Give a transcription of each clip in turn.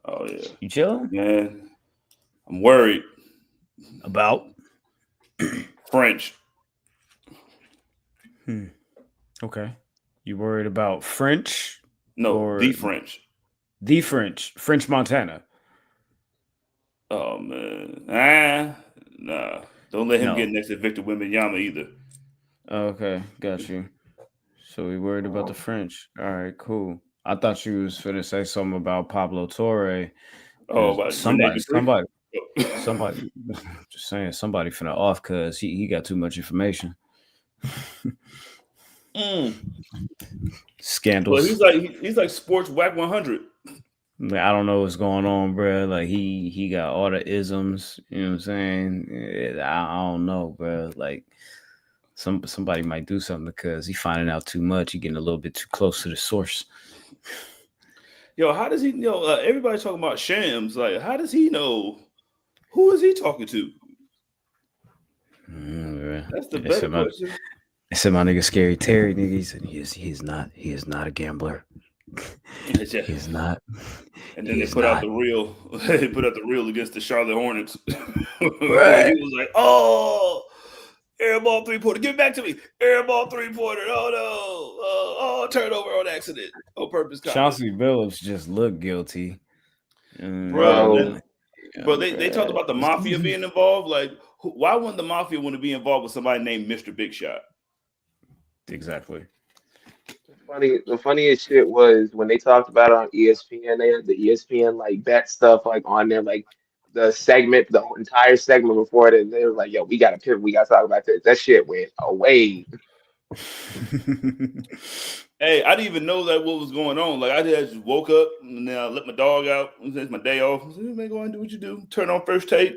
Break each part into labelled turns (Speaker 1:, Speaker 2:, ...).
Speaker 1: Oh yeah.
Speaker 2: You chilling?
Speaker 1: Man, I'm worried
Speaker 2: about
Speaker 1: French.
Speaker 2: Okay. You worried about French?
Speaker 1: No,
Speaker 2: or
Speaker 1: the French.
Speaker 2: The French Montana.
Speaker 1: Oh man, nah. Don't let him get next to Victor Wembanyama either.
Speaker 2: Okay, got you. So we worried about the French. All right, cool. I thought you was finna say something about Pablo Torre.
Speaker 1: Oh, about
Speaker 2: somebody,
Speaker 1: somebody.
Speaker 2: Just saying, somebody finna off because he got too much information. Scandals.
Speaker 1: Well, he's like Sports Whack 100.
Speaker 2: I don't know what's going on, bro. Like he got all the isms. You know what I'm saying? I don't know, bro. Like somebody might do something because he finding out too much. He getting a little bit too close to the source.
Speaker 1: Yo, how does he know? Everybody's talking about Shams. Like, how does he know? Who is he talking to? That's the better question.
Speaker 2: I said my nigga Scary Terry, nigga. He said he is not a gambler. He's not.
Speaker 1: And then they put out the reel. They put out the reel against the Charlotte Hornets.
Speaker 2: Right.
Speaker 1: He was like, "Oh, airball 3-pointer. Give it back to me. Airball 3-pointer. Oh no. Turnover on accident. On purpose.
Speaker 2: Chauncey Billups just looked guilty.
Speaker 1: Bro, they talked about the Mafia being involved. Like, why wouldn't the Mafia want to be involved with somebody named Mr. Big Shot?
Speaker 2: Exactly.
Speaker 3: The funniest shit was when they talked about it on ESPN. They had the ESPN like bet stuff like on there, like the entire segment before it. And they were like, "Yo, we got to pivot. We got to talk about this." That shit went away.
Speaker 1: Hey, I didn't even know that what was going on. Like, I just woke up and then I let my dog out. It's my day off. I said, "Man, go and do what you do. Turn on First Take."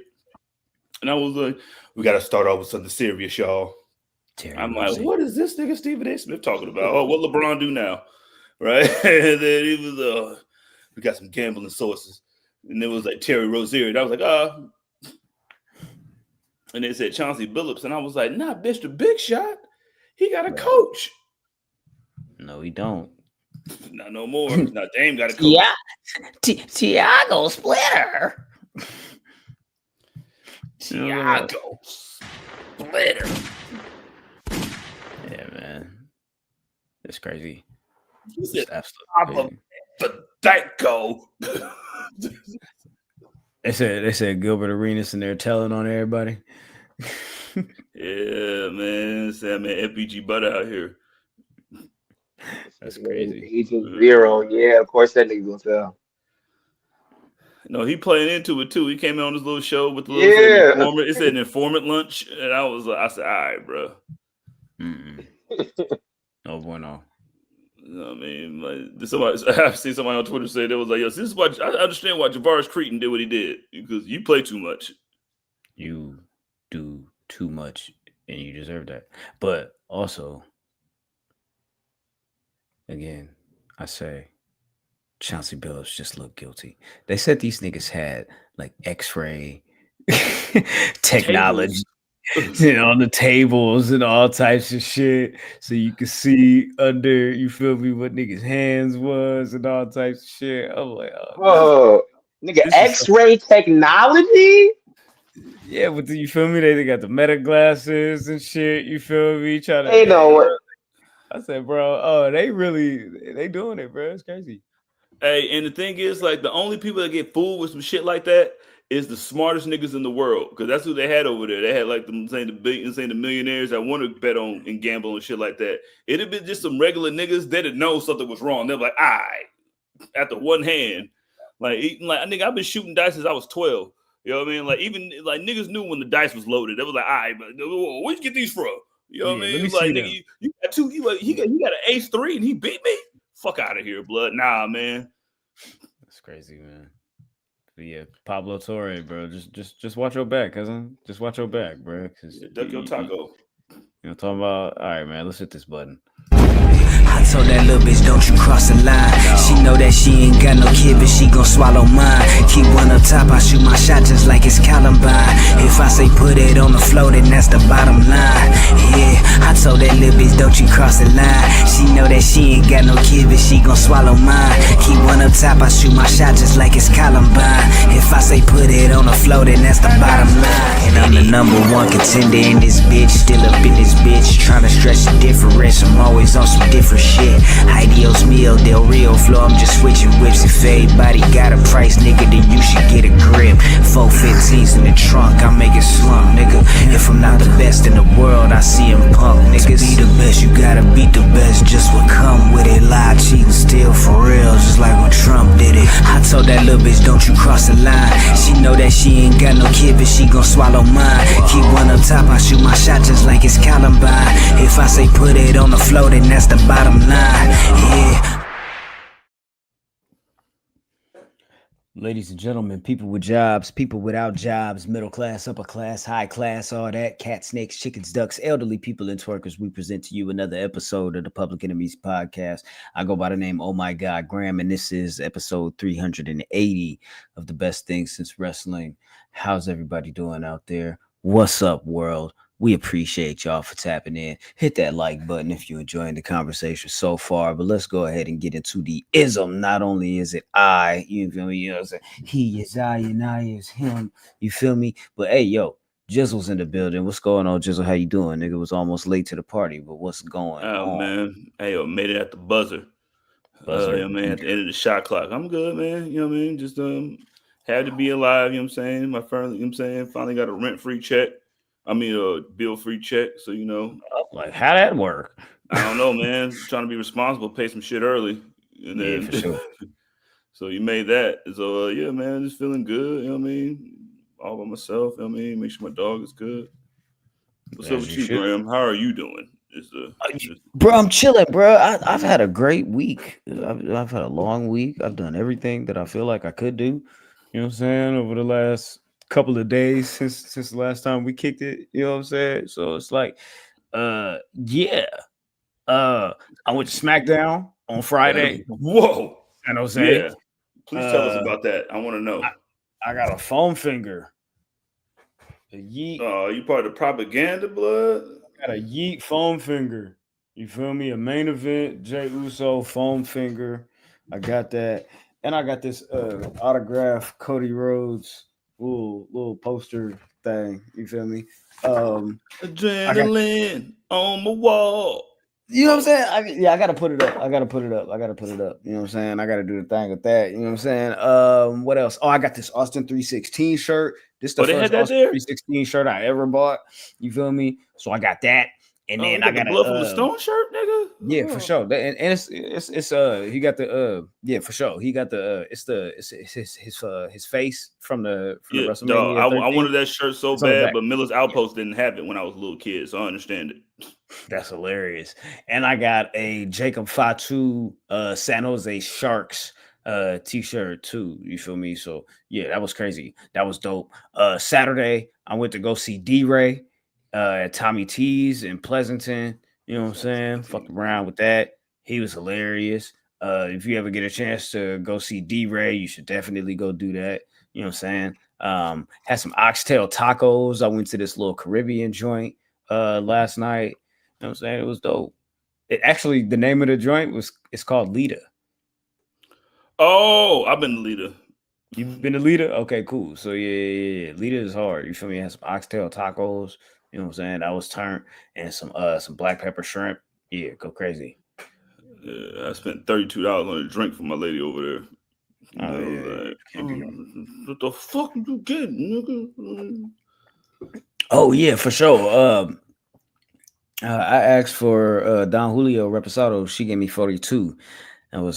Speaker 1: And I was like, "We got to start off with something serious, y'all." I'm like, what is this nigga Stephen A. Smith talking about? Oh, what LeBron do now? Right? And then he was, we got some gambling sources. And it was like Terry Rozier. And I was like, And they said Chauncey Billups. And I was like, nah, Mr. Big Shot. He got a coach.
Speaker 2: No, he don't.
Speaker 1: Not no more. Now Dame got a coach.
Speaker 2: Yeah. Tiago Splitter.
Speaker 1: Tiago Splitter.
Speaker 2: Yeah, man. It's crazy.
Speaker 1: It's absolutely crazy. Danko.
Speaker 2: They said Gilbert Arenas in there telling on everybody.
Speaker 1: Yeah, man. Sam man, FBG butt out here.
Speaker 2: That's crazy.
Speaker 3: Agent Zero. Yeah, of course that nigga gonna tell.
Speaker 1: No, he playing into it too. He came in on this little show with the little informant. It said an informant lunch, and I said, all right, bro.
Speaker 2: No bueno.
Speaker 1: I mean, like I've seen somebody on Twitter say that was like, "Yo, this is why I understand why Javaris Creighton did what he did because you play too much.
Speaker 2: You do too much, and you deserve that." But also, again, I say, Chauncey Billups just looked guilty. They said these niggas had like X-ray technology. On the tables and all types of shit, so you can see under, you feel me, what niggas' hands was and all types of shit. I'm like,
Speaker 3: nigga, X-ray technology?
Speaker 2: Yeah, but you feel me? They got the meta glasses and shit. You feel me? I said, bro, they doing it, bro. It's crazy.
Speaker 1: Hey, and the thing is, like, the only people that get fooled with some shit like that is the smartest niggas in the world, because that's who they had over there. They had like the millionaires that want to bet on and gamble and shit like that. It'd have been just some regular niggas that'd know something was wrong. They're like, all right, after one hand, nigga, I've been shooting dice since I was 12. You know what I mean? Like, even like niggas knew when the dice was loaded. They was like, all right, but where'd you get these from? You know what I mean? Like, nigga, you got two. He got an ace 3 and he beat me. Fuck out of here, blood. Nah, man.
Speaker 2: That's crazy, man. But yeah, Pablo Torre, bro. Just watch your back, cousin. Just watch your back, bro.
Speaker 1: Duck your taco.
Speaker 2: You know, talking about. All right, man. Let's hit this button.
Speaker 4: I told that little bitch, don't you cross the line. She know that she ain't got no kid, but she gon' swallow mine. Keep one up top, I shoot my shot just like it's Columbine. If I say put it on the floor, then that's the bottom line. Yeah, I told that little bitch, don't you cross the line. She know that she ain't got no kid, but she gon' swallow mine. Keep one up top, I shoot my shot just like it's Columbine. If I say put it on the floor, then that's the bottom line. And I'm the #1 contender in this bitch, still up in this bitch, trying to stretch the difference. I'm always on some different shit. Ideos meal, Del Rio flow, I'm just switching whips. If everybody got a price, nigga, then you should get a grip. 415s in the trunk, I make it slump, nigga. If I'm not the best in the world, I see him punk, niggas. To be the best, you gotta beat the best, just what come with it. Lie, cheat, and steal for real, just like when Trump did it. I told that little bitch, don't you cross the line. She know that she ain't got no kid, but she gon' swallow mine. Keep one up top, I shoot my shot just like it's Columbine. If I say put it on the floor, then that's the bottom line. Yeah.
Speaker 2: Ladies and gentlemen, people with jobs, people without jobs, middle class, upper class, high class, all that, cats, snakes, chickens, ducks, elderly people, and twerkers, we present to you another episode of the Public Enemies Podcast. I go by the name Oh My God Graham, and this is episode 380 of the best things since wrestling. How's everybody doing out there? What's up, world? We appreciate y'all for tapping in. Hit that like button if you're enjoying the conversation so far. But let's go ahead and get into the ism. Not only is it I, you feel me? You know what I'm saying? He is I and I is him. You feel me? But hey, yo, Jizzle's in the building. What's going on, Jizzle? How you doing? Nigga was almost late to the party, but what's going on?
Speaker 1: Oh, man. Hey, yo, made it at the buzzer. Yeah, man, at the end of the shot clock. I'm good, man. You know what I mean? Just had to be alive, you know what I'm saying? My friend, you know what I'm saying? Finally got a rent-free check. I mean, a bill-free check. So, you know.
Speaker 2: Like, how'd that work?
Speaker 1: I don't know, man. Trying to be responsible, pay some shit early. And then,
Speaker 2: yeah, for sure.
Speaker 1: So you made that. So, yeah, man, just feeling good, you know what I mean? All by myself, you know what I mean? Make sure my dog is good. What's up with you, Graham? How are you doing?
Speaker 2: Bro, I'm chilling, bro. I've had a great week. I've had a long week. I've done everything that I feel like I could do. You know what I'm saying? Over the last couple of days since the last time we kicked it. You know what I'm saying? So it's like, yeah. I went to Smackdown on Friday.
Speaker 1: Whoa.
Speaker 2: You know what I'm saying?
Speaker 1: Yeah. Please tell us about that. I want to know.
Speaker 2: I got a foam finger. A yeet.
Speaker 1: Oh, you part of the propaganda blood?
Speaker 2: I got a yeet foam finger. You feel me? A main event, Jey Uso foam finger. I got that. And I got this autograph Cody Rhodes little poster thing. You feel me?
Speaker 1: Adrenaline on my wall.
Speaker 2: You know what I'm saying? I gotta put it up. You know what I'm saying? I gotta do the thing with that. You know what I'm saying? What else? Oh, I got this Austin 316 shirt. This is the first Austin 316 shirt I ever bought. You feel me? So I got that. And then I got
Speaker 1: the Blood from the Stone shirt, nigga.
Speaker 2: Yeah, for sure. And it's he got the for sure. He got the his face from the WrestleMania.
Speaker 1: Dog, I wanted that shirt so bad, but Miller's Outpost didn't have it when I was a little kid, so I understand it.
Speaker 2: That's hilarious. And I got a Jacob Fatu San Jose Sharks t-shirt too. You feel me? So yeah, that was crazy. That was dope. Saturday, I went to go see D-Ray at Tommy T's in Pleasanton. You know what I'm saying? Fucked around with that. He was hilarious. If you ever get a chance to go see D-Ray, you should definitely go do that. You know what I'm saying? Had some oxtail tacos. I went to this little Caribbean joint last night. You know what I'm saying? It was dope. Actually, the name of the joint it's called Lita.
Speaker 1: Oh, I've been to Lita.
Speaker 2: You've been to Lita? Okay, cool. So yeah. Lita is hard. You feel me? It has some oxtail tacos. You know what I'm saying? That was turned, and some black pepper shrimp. Yeah, go crazy.
Speaker 1: Yeah, I spent $32 on a drink for my lady over there. What the fuck you getting, nigga?
Speaker 2: Oh yeah, for sure. I asked for Don Julio Reposado. She gave me 42. I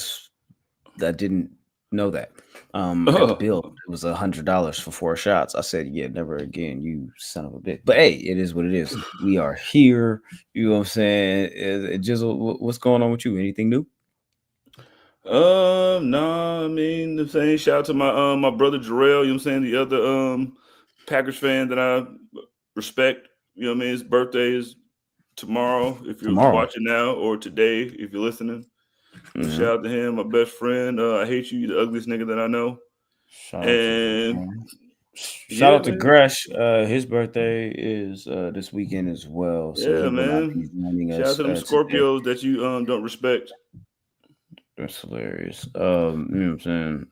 Speaker 2: didn't know that. At the bill, it was $100 for 4 shots. I said, yeah, never again, you son of a bitch. But hey, it is what it is. We are here. You know what I'm saying? Jizzle, what's going on with you? Anything new?
Speaker 1: No, I mean the same. Shout out to my brother Jarrell, you know what I'm saying? The other Packers fan that I respect. You know what I mean? His birthday is tomorrow if you're
Speaker 2: Tomorrow.
Speaker 1: watching now, or today if you're listening. Shout out to him, my best friend. I hate you, the ugliest nigga that I know.
Speaker 2: Shout out to
Speaker 1: man.
Speaker 2: Gresh. His birthday is this weekend as well. So
Speaker 1: Yeah,
Speaker 2: he will not
Speaker 1: man.
Speaker 2: be joining
Speaker 1: Shout
Speaker 2: us.
Speaker 1: out to them Scorpios that you don't respect.
Speaker 2: That's hilarious. You know what I'm saying?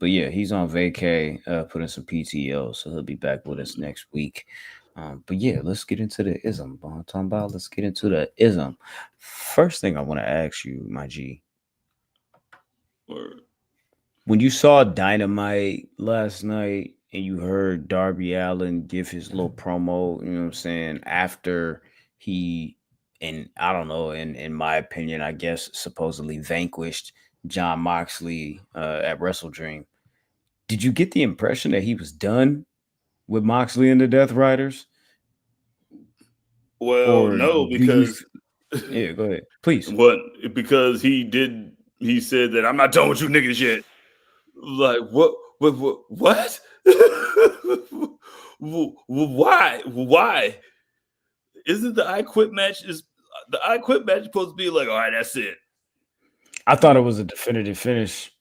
Speaker 2: But yeah, he's on vacay, putting some PTO, so he'll be back with us next week. But yeah, let's get into the ism. Let's get into the ism. First thing I want to ask you, my G.
Speaker 1: Word.
Speaker 2: When you saw Dynamite last night and you heard Darby Allin give his little promo, you know what I'm saying, after he, and I don't know, in my opinion, I guess supposedly vanquished Jon Moxley at Wrestle Dream, did you get the impression that he was done with Moxley and the Death Riders?
Speaker 1: Well, no, because
Speaker 2: yeah, go ahead, please.
Speaker 1: What? Because he said that I'm not done with you niggas yet. Like what? Why? Isn't the I Quit match supposed to be like, all right, that's it?
Speaker 2: I thought it was a definitive finish,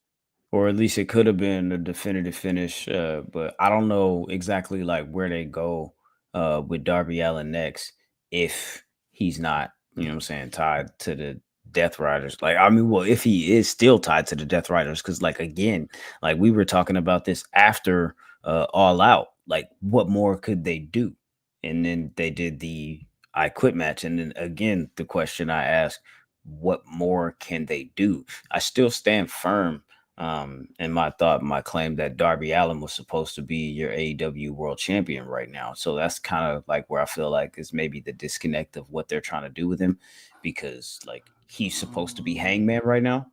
Speaker 2: or at least it could have been a definitive finish. But I don't know exactly like where they go with Darby Allin next if he's not, you know what I'm saying, tied to the Death Riders. Like, I mean, well, if he is still tied to the Death Riders, because like again, like we were talking about this after All Out, like what more could they do? And then they did the I Quit match, and then again, the question I asked, what more can they do? I still stand firm in my claim that Darby Allin was supposed to be your AEW world champion right now. So that's kind of like where I feel like is maybe the disconnect of what they're trying to do with him, because like he's supposed to be Hangman right now.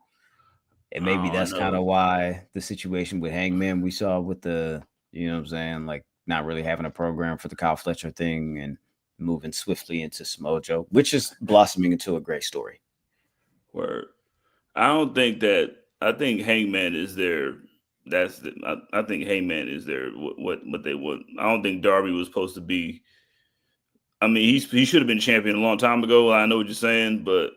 Speaker 2: And maybe that's kind of why the situation with Hangman we saw with the, you know what I'm saying, like not really having a program for the Kyle Fletcher thing and moving swiftly into Samojo, which is blossoming into a great story.
Speaker 1: Word. I think Hangman is their. I think Hangman is their what they want. I don't think Darby was supposed to be. I mean, he should have been champion a long time ago. I know what you're saying, but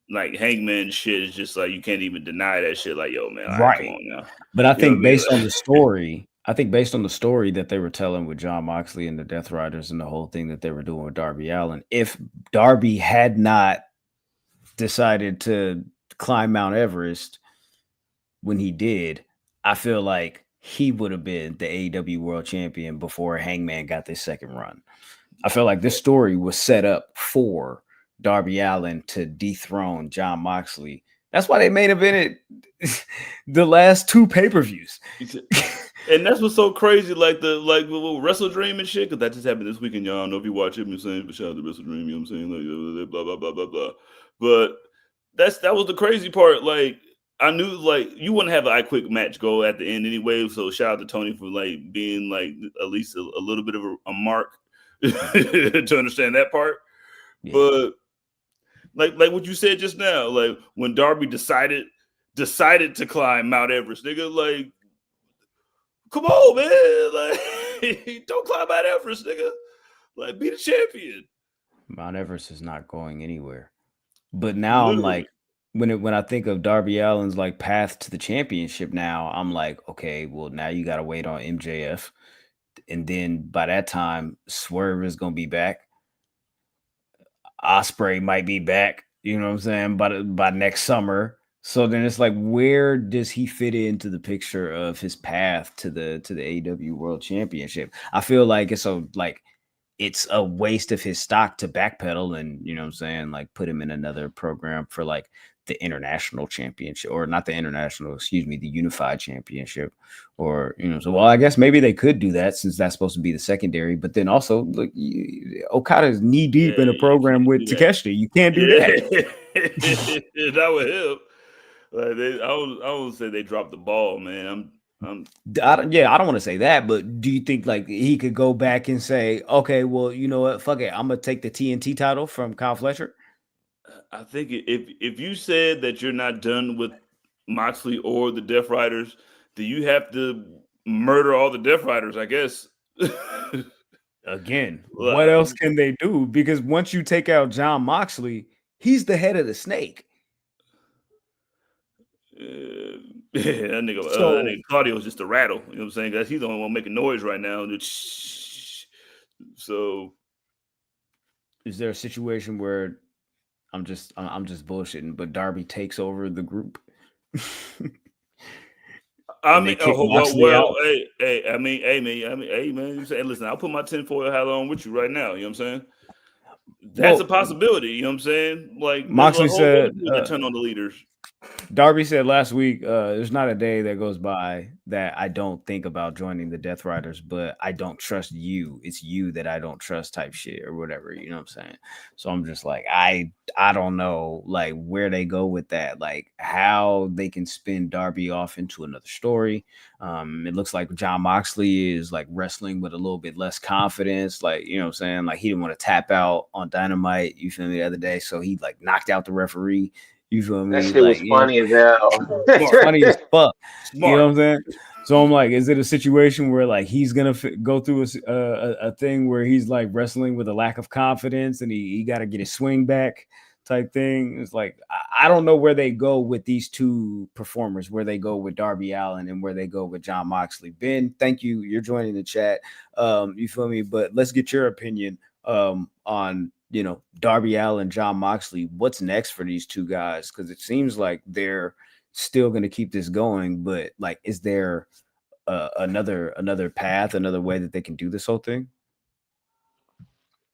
Speaker 1: like Hangman shit is just like you can't even deny that shit. Like, yo, man, right? Come on now.
Speaker 2: But I think based on the story, that they were telling with Jon Moxley and the Death Riders and the whole thing that they were doing with Darby Allin, if Darby had not decided to climb Mount Everest when he did, I feel like he would have been the AEW world champion before Hangman got this second run. I feel like this story was set up for Darby Allin to dethrone Jon Moxley. That's why they main evented the last two pay-per-views.
Speaker 1: And that's what's so crazy, like Wrestle Dream and shit, because that just happened this weekend, y'all. I don't know if you watch it, I'm saying, but shout out to Wrestle Dream, you know what I'm saying? Like, blah, blah, blah, blah, blah. But that was the crazy part. Like, I knew, like, you wouldn't have an I Quit match go at the end anyway, so shout out to Tony for, like, being, like, at least a little bit of a mark to understand that part. Yeah. But, like what you said just now, like, when Darby decided to climb Mount Everest, nigga, like, come on, man. Like, don't climb Mount Everest, nigga. Like, be the champion.
Speaker 2: Mount Everest is not going anywhere. But now literally. I'm like, when I think of Darby Allin's like path to the championship now, I'm like, okay, well, now you got to wait on MJF. And then by that time, Swerve is going to be back. Osprey might be back, you know what I'm saying, by next summer. So then it's like, where does he fit into the picture of his path to the AEW World Championship? I feel like it's a waste of his stock to backpedal and, you know what I'm saying, like put him in another program for like the international championship, or not the international, excuse me, the unified championship, or, you know, so, well, I guess maybe they could do that since that's supposed to be the secondary, but then also look, Okada's knee deep in a program with Takeshita. You can't do that.
Speaker 1: Not with him. Like I would say they dropped the ball, man.
Speaker 2: I don't want to say that, but do you think like he could go back and say, okay, well, you know what, fuck it, I'm gonna take the TNT title from Kyle Fletcher?
Speaker 1: I think if you said that you're not done with Moxley or the Death Riders, then you have to murder all the Death Riders, I guess.
Speaker 2: Again, what else can they do? Because once you take out Jon Moxley, he's the head of the snake.
Speaker 1: That nigga Claudio's just a rattle. You know what I'm saying? He's the only one making noise right now. So,
Speaker 2: is there a situation where I'm just bullshitting, but Darby takes over the group?
Speaker 1: I mean, man. You say, listen, I'll put my tinfoil hat on with you right now. You know what I'm saying? That's a possibility. You know what I'm saying? Like
Speaker 2: Moxley said,
Speaker 1: turn on the leaders.
Speaker 2: Darby said last week, there's not a day that goes by that I don't think about joining the Death Riders, but I don't trust you. It's you that I don't trust type shit or whatever. You know what I'm saying? So I'm just like, I don't know, like, where they go with that, like how they can spin Darby off into another story. It looks like Jon Moxley is like wrestling with a little bit less confidence. Like, you know what I'm saying? Like, he didn't want to tap out on Dynamite, you feel me, the other day. So he like knocked out the referee. You feel me?
Speaker 3: That shit was funny as hell.
Speaker 2: Funny as fuck. Smart. You know what I'm saying? So I'm like, is it a situation where like he's gonna go through a thing where he's like wrestling with a lack of confidence and he got to get his swing back type thing? It's like I don't know where they go with these two performers, where they go with Darby Allin and where they go with Jon Moxley. Ben, thank you. You're joining the chat. You feel me? But let's get your opinion on, you know, Darby Allin, Jon Moxley. What's next for these two guys? Because it seems like they're still going to keep this going, but like, is there another path, another way that they can do this whole thing?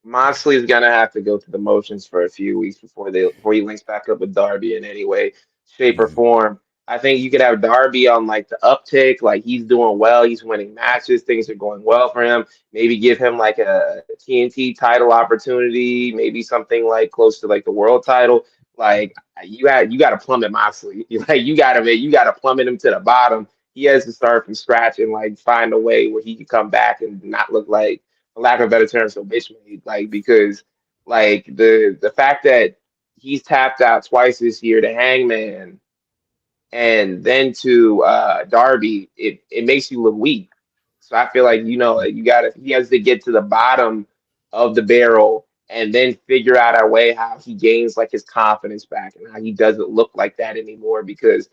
Speaker 3: Moxley's gonna have to go through the motions for a few weeks before he links back up with Darby in any way, shape, or form. I think you could have Darby on like the uptick, like he's doing well, he's winning matches, things are going well for him. Maybe give him like a TNT title opportunity, maybe something like close to like the world title. Like you got to plummet Moxley. Like you got to plummet him to the bottom. He has to start from scratch and like find a way where he can come back and not look like, for lack of a better term, so bitch made. Like, because like the fact that he's tapped out twice this year to Hangman and then to Darby, it makes you look weak. So I feel like, you know, he has to get to the bottom of the barrel and then figure out a way how he gains like his confidence back and how he doesn't look like that anymore, because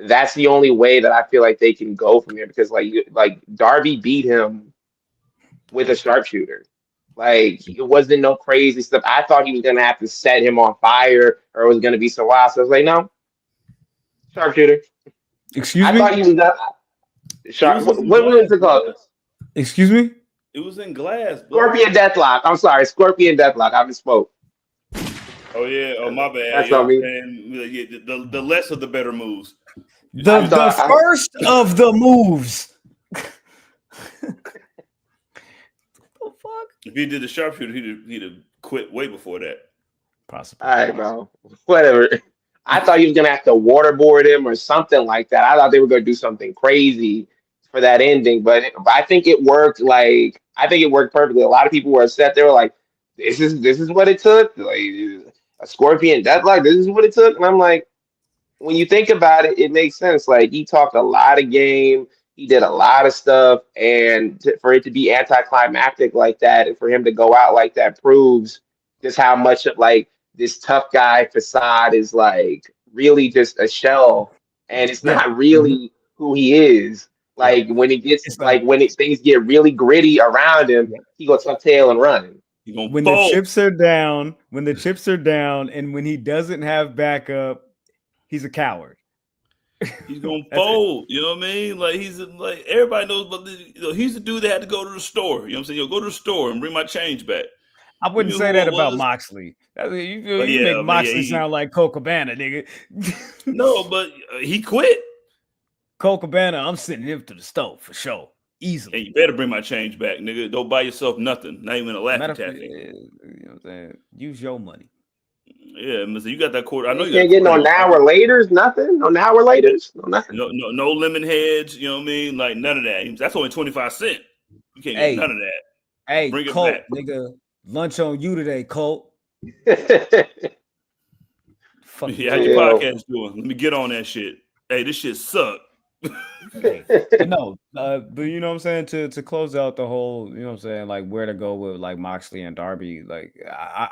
Speaker 3: that's the only way that I feel like they can go from there. Because like Darby beat him with a sharpshooter. Like, it wasn't no crazy stuff. I thought he was gonna have to set him on fire or it was gonna be so wild. So I was like, no. Sharpshooter.
Speaker 2: Excuse me?
Speaker 3: I thought he was what was it called?
Speaker 2: Excuse me?
Speaker 1: It was in glass.
Speaker 3: Scorpion Deathlock. I'm sorry, Scorpion Deathlock. I misspoke.
Speaker 1: Oh yeah. Oh my bad.
Speaker 3: That's
Speaker 1: on
Speaker 3: me.
Speaker 1: The less of the better moves.
Speaker 2: The first of the moves.
Speaker 1: If he did the sharpshooter, he'd have quit way before that.
Speaker 2: Possibly.
Speaker 3: All right, bro. Whatever. I thought he was gonna have to waterboard him or something like that. I thought they were gonna do something crazy for that ending, but I think it worked. Like, I think it worked perfectly. A lot of people were upset. They were like, "This is what it took. Like a Scorpion Deathlock. This is what it took." And I'm like, when you think about it, it makes sense. Like, he talked a lot of game. He did a lot of stuff, and for it to be anticlimactic like that, and for him to go out like that, proves just how much of like this tough guy facade is like really just a shell, and it's not really who he is. Like, when it gets things get really gritty around him, he goes tuck tail and run.
Speaker 2: When the chips are down, and when he doesn't have backup, he's a coward.
Speaker 1: He's gonna fold, you know what I mean? Like, he's like, everybody knows, but he's the dude that had to go to the store. You know what I'm saying? Go to the store and bring my change back.
Speaker 2: I wouldn't say that about Moxley. You make Moxley sound like Cole Cabana, nigga.
Speaker 1: No, but he quit.
Speaker 2: Cole Cabana, I'm sending him to the stove for sure, easily.
Speaker 1: Hey, you better bring my change back, nigga. Don't buy yourself nothing, not even a laughing taffy.
Speaker 2: You know what I'm saying? Use your money.
Speaker 1: Yeah, Mister, you got that quarter. I know you
Speaker 3: can't get no now or laters, nothing. No now or laters, no nothing.
Speaker 1: No lemon heads. You know what I mean? Like, none of that. That's only 25 cents. You can't get none of that.
Speaker 2: Hey,
Speaker 1: bring
Speaker 2: Colt,
Speaker 1: it back,
Speaker 2: nigga. Lunch on you today, Colt.
Speaker 1: Fuck yeah, how your podcast doing? Let me get on that shit. Hey, this shit suck.
Speaker 2: But no, but you know what I'm saying, to close out the whole, you know what I'm saying, like where to go with like Moxley and Darby, like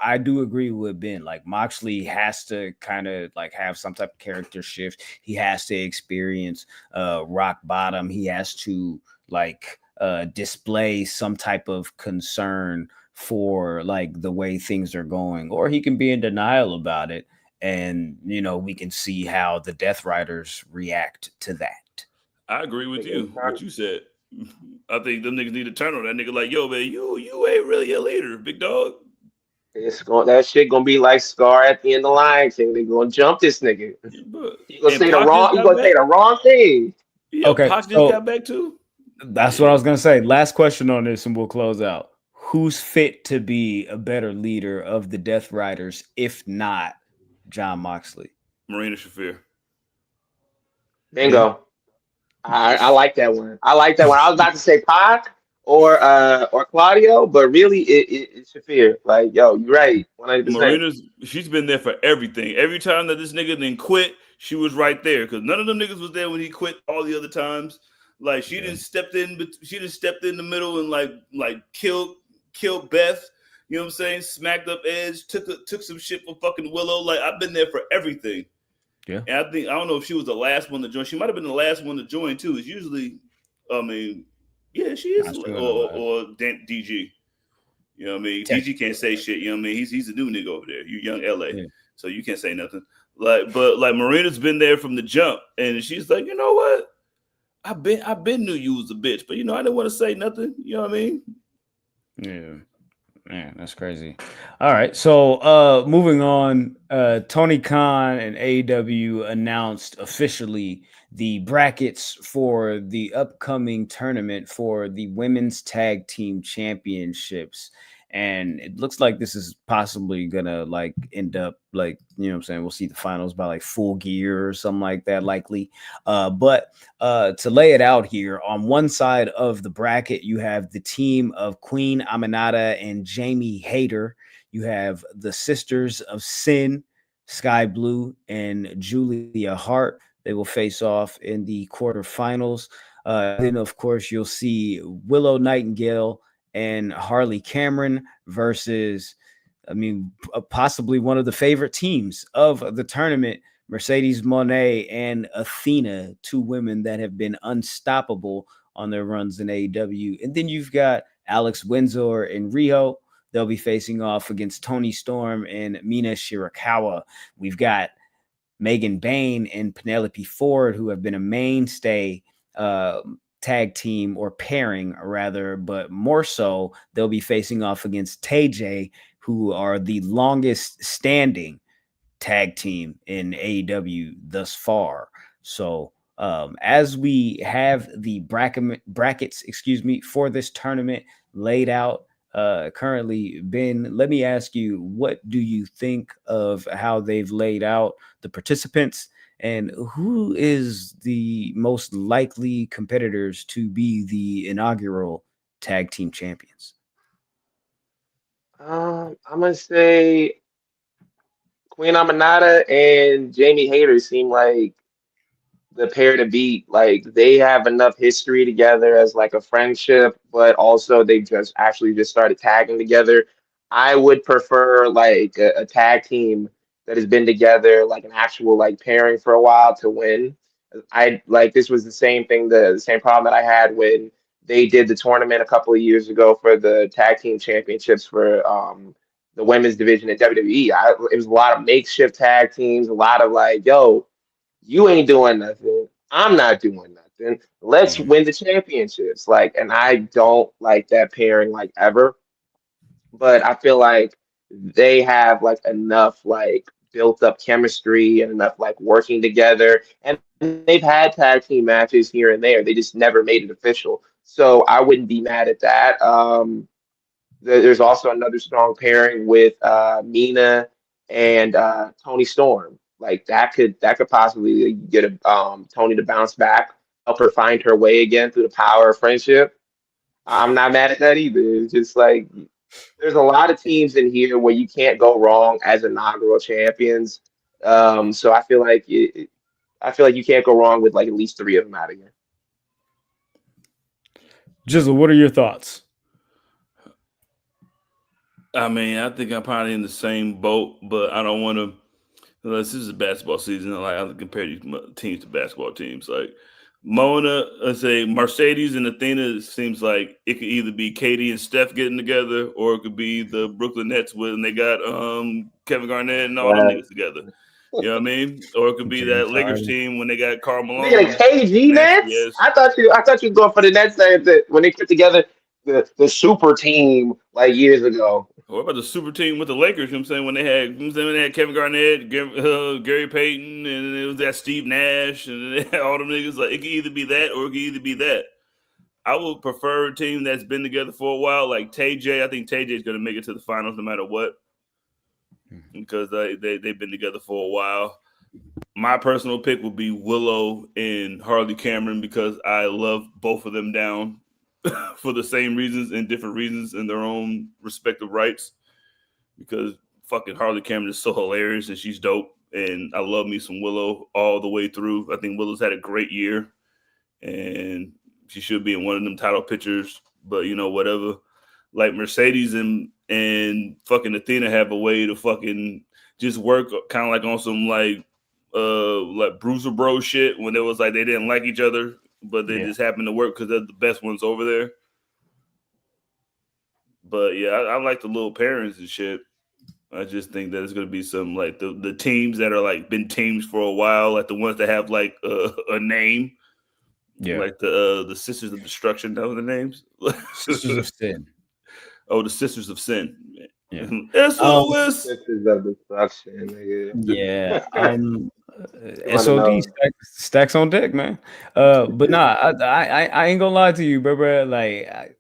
Speaker 2: I do agree with Ben. Like Moxley has to kind of like have some type of character shift. He has to experience rock bottom. He has to like display some type of concern for like the way things are going, or he can be in denial about it, and you know, we can see how the Death Riders react to that.
Speaker 1: I agree with you. What you said. I think them niggas need to turn on that nigga. Like, yo, man, you ain't really a leader, big dog.
Speaker 3: That shit gonna be like Scar at the end of Lion King. They gonna jump this nigga. He gonna say the wrong thing.
Speaker 1: Yeah,
Speaker 2: okay,
Speaker 1: Pac just got back too.
Speaker 2: That's what I was gonna say. Last question on this, and we'll close out. Who's fit to be a better leader of the Death Riders, if not Jon Moxley?
Speaker 1: Marina Shafir.
Speaker 3: Bingo. Yeah. I like that one. I was about to say Pac or Claudio, but really it's Shafir. Like, yo, you're right. 100%.
Speaker 1: Marina's, she's been there for everything. Every time that this nigga then quit, she was right there. Because none of them niggas was there when he quit all the other times. Like, she didn't step in, but she just stepped in the middle and like killed Beth. You know what I'm saying? Smacked up Edge, took some shit for fucking Willow. Like, I've been there for everything.
Speaker 2: Yeah.
Speaker 1: And I don't know if she was the last one to join. She might have been the last one to join too. It's usually, yeah, she is, or DG. You know what I mean? DG can't say shit. You know what I mean? He's a new nigga over there. You young LA, so you can't say nothing. But Marina's been there from the jump, and she's like, you know what? I've been knew you was a bitch, but you know I didn't want to say nothing. You know what I mean?
Speaker 2: Yeah. Man, that's crazy. All right, so moving on, Tony Khan and AEW announced officially the brackets for the upcoming tournament for the Women's Tag Team Championships. And it looks like this is possibly gonna like end up like, you know what I'm saying, we'll see the finals by like Full Gear or something like that, likely. But to lay it out here, on one side of the bracket, you have the team of Queen Aminata and Jamie Hayter. You have the Sisters of Sin, Sky Blue, and Julia Hart. They will face off in the quarterfinals. Then, of course, you'll see Willow Nightingale and Harley Cameron versus, possibly one of the favorite teams of the tournament, Mercedes Moné and Athena, two women that have been unstoppable on their runs in AEW. And then you've got Alex Windsor and Riho. They'll be facing off against Toni Storm and Mina Shirakawa. We've got Megan Bain and Penelope Ford, who have been a mainstay tag team or pairing rather, but more so they'll be facing off against TJ, who are the longest standing tag team in AEW thus far. So as we have the brackets, for this tournament laid out currently, Ben, let me ask you, what do you think of how they've laid out the participants? And who is the most likely competitors to be the inaugural tag team champions?
Speaker 3: I'm gonna say Queen Aminata and Jamie Hayter seem like the pair to beat. Like, they have enough history together as like a friendship, but also they just started tagging together. I would prefer like a tag team that has been together, like an actual like pairing for a while, to win. This was the same thing, the same problem that I had when they did the tournament a couple of years ago for the tag team championships for the women's division at WWE. It was a lot of makeshift tag teams, a lot of like, yo, you ain't doing nothing, I'm not doing nothing, let's win the championships. Like, and I don't like that pairing like ever. But I feel like they have like enough like built up chemistry and enough like working together, and they've had tag team matches here and there. They just never made it official, so I wouldn't be mad at that. There's also another strong pairing with Mina and Toni Storm. Like, that could possibly get Toni to bounce back, help her find her way again through the power of friendship. I'm not mad at that either. It's just like, there's a lot of teams in here where you can't go wrong as inaugural champions. So I feel like I feel like you can't go wrong with like at least 3 of them out of here.
Speaker 2: Jizzle, what are your thoughts?
Speaker 1: I mean, I think I'm probably in the same boat, but I don't want to. This is a basketball season. Like I compare these teams to basketball teams. Like Mona, let's say Mercedes and Athena. Seems like it could either be Katie and Steph getting together, or it could be the Brooklyn Nets when they got Kevin Garnett and all them niggas together. You know what I mean? Or it could be that Lakers team when they got Karl Malone.
Speaker 3: Nigga, KG Nets?
Speaker 1: Yes.
Speaker 3: I thought you were going for the Nets that when they put together the super team like years ago.
Speaker 1: What about the super team with the Lakers? You know what I'm saying? When they had Kevin Garnett, Gary Payton, and it was that Steve Nash, and they had all them niggas. Like it could either be that or it could either be that. I would prefer a team that's been together for a while, like TJ. I think TJ is going to make it to the finals no matter what, because they've been together for a while. My personal pick would be Willow and Harley Cameron because I love both of them down for the same reasons and different reasons in their own respective rights. Because fucking Harley Cameron is so hilarious and she's dope, and I love me some Willow all the way through. I think Willow's had a great year, and she should be in one of them title pictures. But you know, whatever. Like Mercedes and fucking Athena have a way to fucking just work kind of like on some like Bruiser Bro shit when it was like they didn't like each other, but they just happened to work because they're the best ones over there. But yeah, I like the little pairings and shit. I just think that it's gonna be some like the teams that are like been teams for a while, like the ones that have like a name. Yeah, like the Sisters of Destruction. That were the names.
Speaker 2: Sisters of Sin.
Speaker 1: Oh, the Sisters of Sin.
Speaker 2: Yeah.
Speaker 1: SOS.
Speaker 3: Sisters of Destruction.
Speaker 2: Yeah. SOD stacks on deck, man. But nah, I ain't gonna lie to you, bro. Like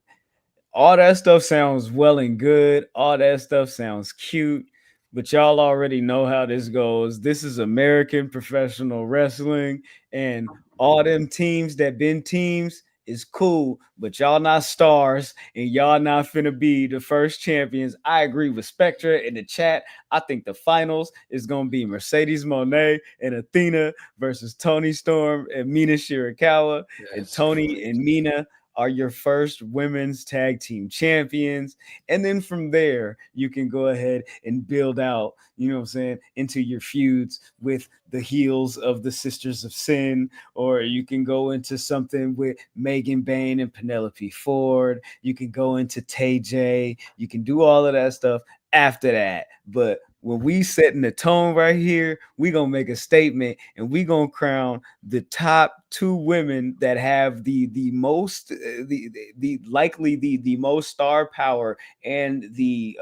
Speaker 2: all that stuff sounds well and good. All that stuff sounds cute. But y'all already know how this goes. This is American professional wrestling, and all them teams that been teams is cool, but y'all not stars, and y'all not finna be the first champions. I agree with Spectra in the chat. I think the finals is gonna be Mercedes Moné and Athena versus Toni Storm and Mina Shirakawa. And Toni and Mina are your first women's tag team champions. And then from there, you can go ahead and build out, you know what I'm saying, into your feuds with the heels of the Sisters of Sin, or you can go into something with Megan Bayne and Penelope Ford. You can go into TJ. You can do all of that stuff after that. But when we setting the tone right here, we gonna make a statement and we gonna crown the top 2 women that have the most the likely the most star power and the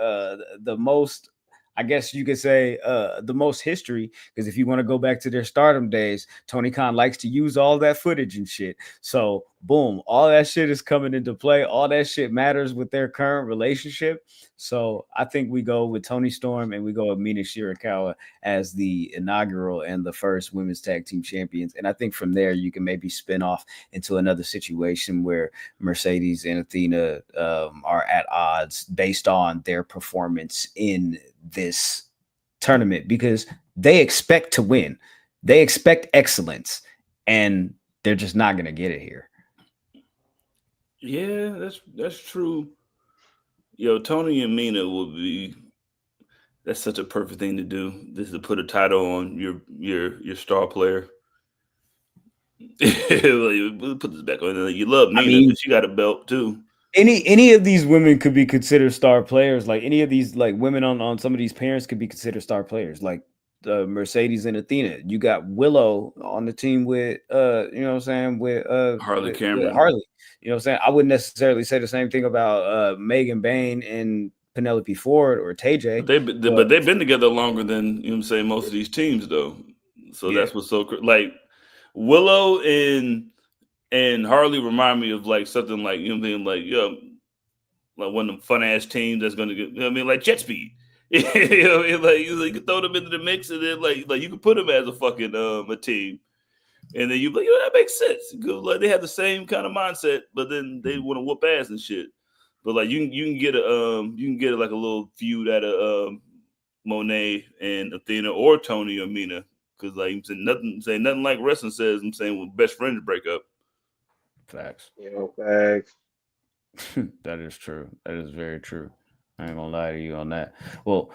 Speaker 2: most, I guess you could say, the most history, because if you want to go back to their stardom days, Tony Khan likes to use all that footage and shit. So boom, all that shit is coming into play. All that shit matters with their current relationship. So I think we go with Toni Storm and we go with Mina Shirakawa as the inaugural and the first women's tag team champions. And I think from there you can maybe spin off into another situation where Mercedes and Athena are at odds based on their performance in this tournament, because they expect to win. They expect excellence, and they're just not going to get it here.
Speaker 1: Yeah, that's true. Yo, Toni and Mina will be. That's such a perfect thing to do. This is to put a title on your star player. We'll put this back on. You love Mina, but she got a belt too.
Speaker 2: Any of these women could be considered star players. Like any of these like women on some of these parents could be considered star players. Like Mercedes and Athena. You got Willow on the team with you know what I'm saying, with
Speaker 1: Harley Cameron.
Speaker 2: With Harley. You know what I'm saying? I wouldn't necessarily say the same thing about Megan Bayne and Penelope Ford or TJ.
Speaker 1: But they've been together longer than, you know what I'm saying, most of these teams though. So that's what's so like Willow and Harley remind me of like something like, you know what I'm saying, like one of them fun ass teams that's gonna get, you know what I mean, like Jet Speed. You know, like you can throw them into the mix, and then like you can put them as a fucking a team, and then you like, that makes sense. Like they have the same kind of mindset, but then they want to whoop ass and shit. But like you can get a like a little feud out of Moné and Athena or Toni or Mina, because like I'm saying nothing like wrestling says. I'm saying when best friends break up.
Speaker 2: Facts.
Speaker 3: Facts.
Speaker 2: That is true. That is very true. I ain't gonna lie to you on that. Well,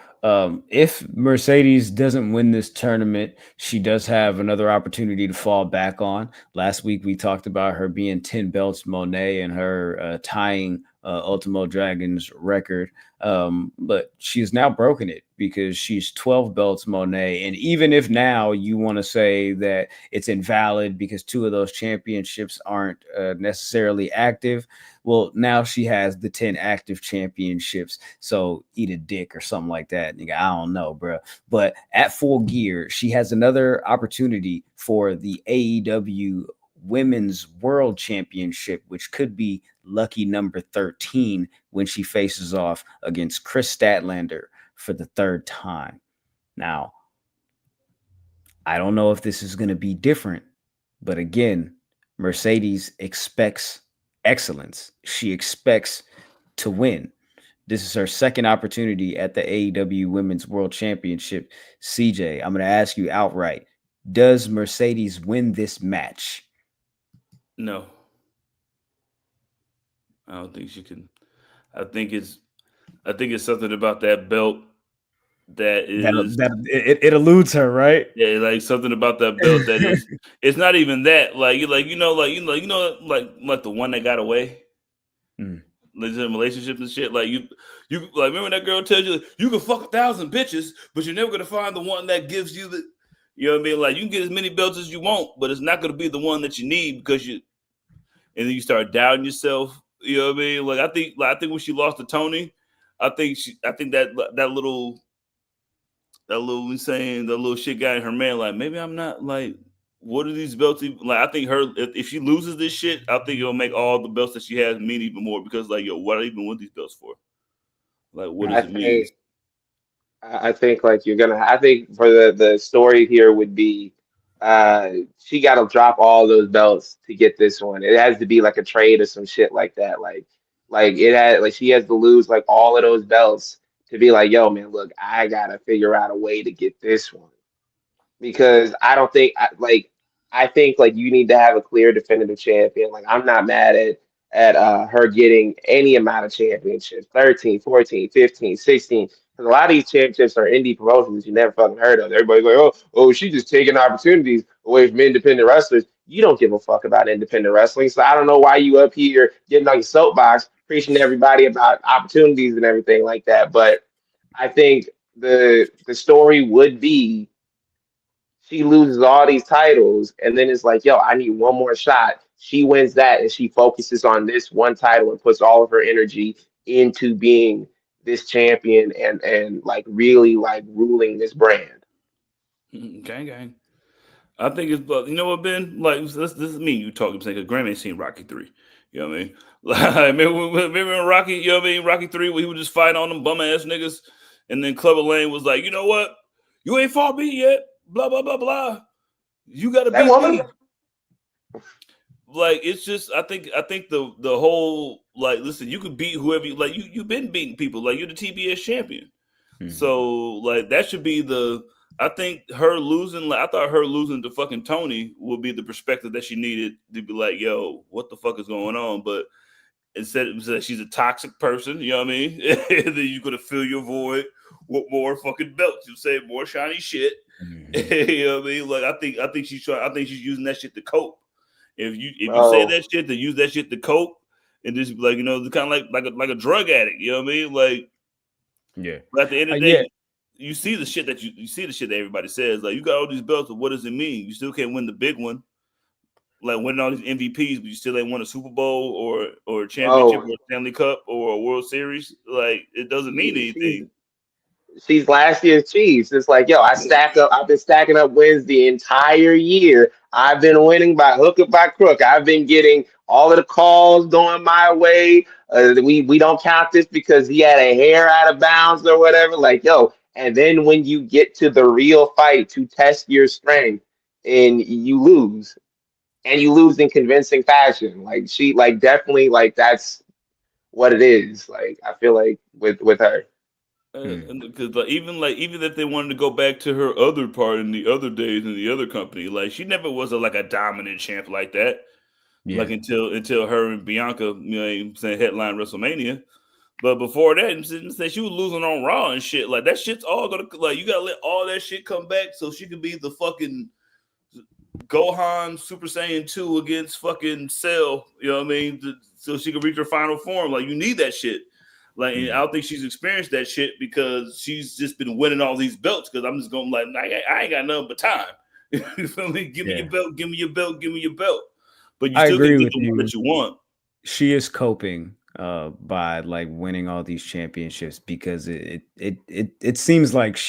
Speaker 2: if Mercedes doesn't win this tournament, she does have another opportunity to fall back on. Last week we talked about her being 10 belts, Monet, and her tying Ultimo Dragon's record. But she's now broken it because she's 12 belts, Monet. And even if now you want to say that it's invalid because 2 of those championships aren't necessarily active, well, now she has the 10 active championships. So eat a dick or something like that. Nigga, I don't know, bro. But at Full Gear, she has another opportunity for the AEW Women's World Championship, which could be lucky number 13 when she faces off against Chris Statlander for the 3rd time. Now, I don't know if this is going to be different, but again, Mercedes expects excellence. She expects to win. This is her 2nd opportunity at the AEW Women's World Championship. CJ, I'm going to ask you outright. Does Mercedes win this match?
Speaker 1: No. I don't think she can. I think it's something about that belt that is
Speaker 2: it eludes her, right?
Speaker 1: Yeah, like something about that belt that is. It's not even that. Like like the one that got away. Like in relationships and shit. Like you like remember that girl tells you you can fuck 1,000 bitches, but you're never gonna find the one that gives you the. You know what I mean? Like you can get as many belts as you want, but it's not gonna be the one that you need because you. And then you start doubting yourself. You know what I mean? Like I think when she lost to Tony, I think that little shit got in her man. Like maybe I'm not like. What are these belts even, like? I think if she loses this shit, I think it'll make all the belts that she has mean even more because like what I even want these belts for? Like what does it mean?
Speaker 3: I think like I think for the story here would be she got to drop all those belts to get this one. It has to be like a trade or some shit like that. Like she has to lose like all of those belts to be like, yo, man, look, I gotta figure out a way to get this one. Because I don't think I think like you need to have a clear definitive champion. Like I'm not mad at her getting any amount of championships, 13, 14, 15, 16. Because a lot of these championships are indie promotions you never fucking heard of. Everybody's like, oh, she's just taking opportunities away from independent wrestlers. You don't give a fuck about independent wrestling. So I don't know why you up here getting on your soapbox preaching to everybody about opportunities and everything like that. But I think the story would be she loses all these titles, and then it's like, yo, I need one more shot. She wins that, and she focuses on this one title and puts all of her energy into being this champion and like really like ruling this brand.
Speaker 1: Gang. I think it's you know what, Ben? Like this is me. You talking saying because Graham ain't seen Rocky 3. You know what I mean? Like remember Rocky? You know what I mean? Rocky 3 where he would just fight on them bum ass niggas, and then Clubber Lang was like, you know what? You ain't fought me yet. Blah blah blah blah. You gotta beat me. Like it's just I think the whole like listen, you could beat whoever you like. You've been beating people. Like you're the TBS champion. So like that should be I think her losing. Like I thought her losing to fucking Tony would be the perspective that she needed to be like, yo, what the fuck is going on? But instead it was that she's a toxic person. You know what I mean? And then you could fill your void with more fucking belts. You say more shiny shit. You know what I mean? Like I think she's using that shit to cope. If you say that shit, to use that shit to cope, and just like kind of like a drug addict. You know what I mean? Like
Speaker 2: yeah.
Speaker 1: But at the end of the day, you see the shit that you see the shit that everybody says. Like you got all these belts, but what does it mean? You still can't win the big one. Like winning all these MVPs, but you still ain't won a Super Bowl or a championship or a Stanley Cup or a World Series. Like it doesn't mean anything.
Speaker 3: She's last year's Chiefs. It's like, yo, I've been stacking up wins the entire year. I've been winning by hook or by crook. I've been getting all of the calls going my way. We don't count this because he had a hair out of bounds or whatever. Like, yo, and then when you get to the real fight to test your strength and you lose, and you lose in convincing fashion. Like she, like definitely, like that's what it is. Like I feel like with her.
Speaker 1: Because even if they wanted to go back to her other part in the other days in the other company, like she never was a dominant champ like that.
Speaker 2: Yeah.
Speaker 1: Like until her and Bianca, you know what I'm saying, headline WrestleMania. But before that, she was losing on Raw and shit. Like that shit's all gonna you gotta let all that shit come back so she could be the fucking Gohan Super Saiyan 2 against fucking Cell. You know what I mean? So she could reach her final form. Like you need that shit. Like and I don't think she's experienced that shit because she's just been winning all these belts. Because I'm just going I ain't got nothing but time. You feel me? Give me your belt. Give me your belt. Give me your belt. But you still can get the one that you want.
Speaker 2: She is coping by like winning all these championships because it seems like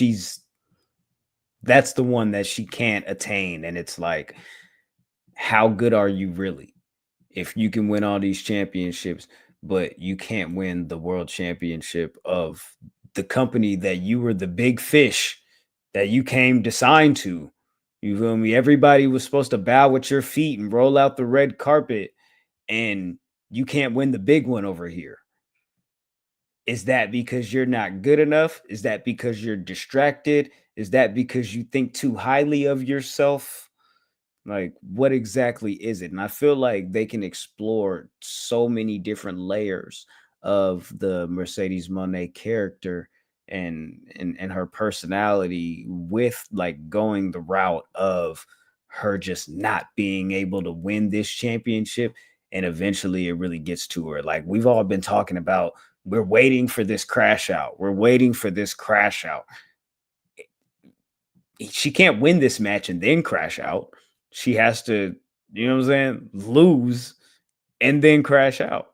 Speaker 2: that's the one that she can't attain, and it's like, how good are you really if you can win all these championships but you can't win the world championship of the company that you were the big fish that you came to sign to? You feel me? Everybody was supposed to bow at your feet and roll out the red carpet, and you can't win the big one over here. Is that because you're not good enough? Is that because you're distracted? Is that because you think too highly of yourself? Like, what exactly is it? And I feel like they can explore so many different layers of the Mercedes Moné character and her personality with like going the route of her just not being able to win this championship. And eventually it really gets to her. Like we've all been talking about, we're waiting for this crash out. We're waiting for this crash out. She can't win this match and then crash out. She has to, you know what I'm saying, lose and then crash out.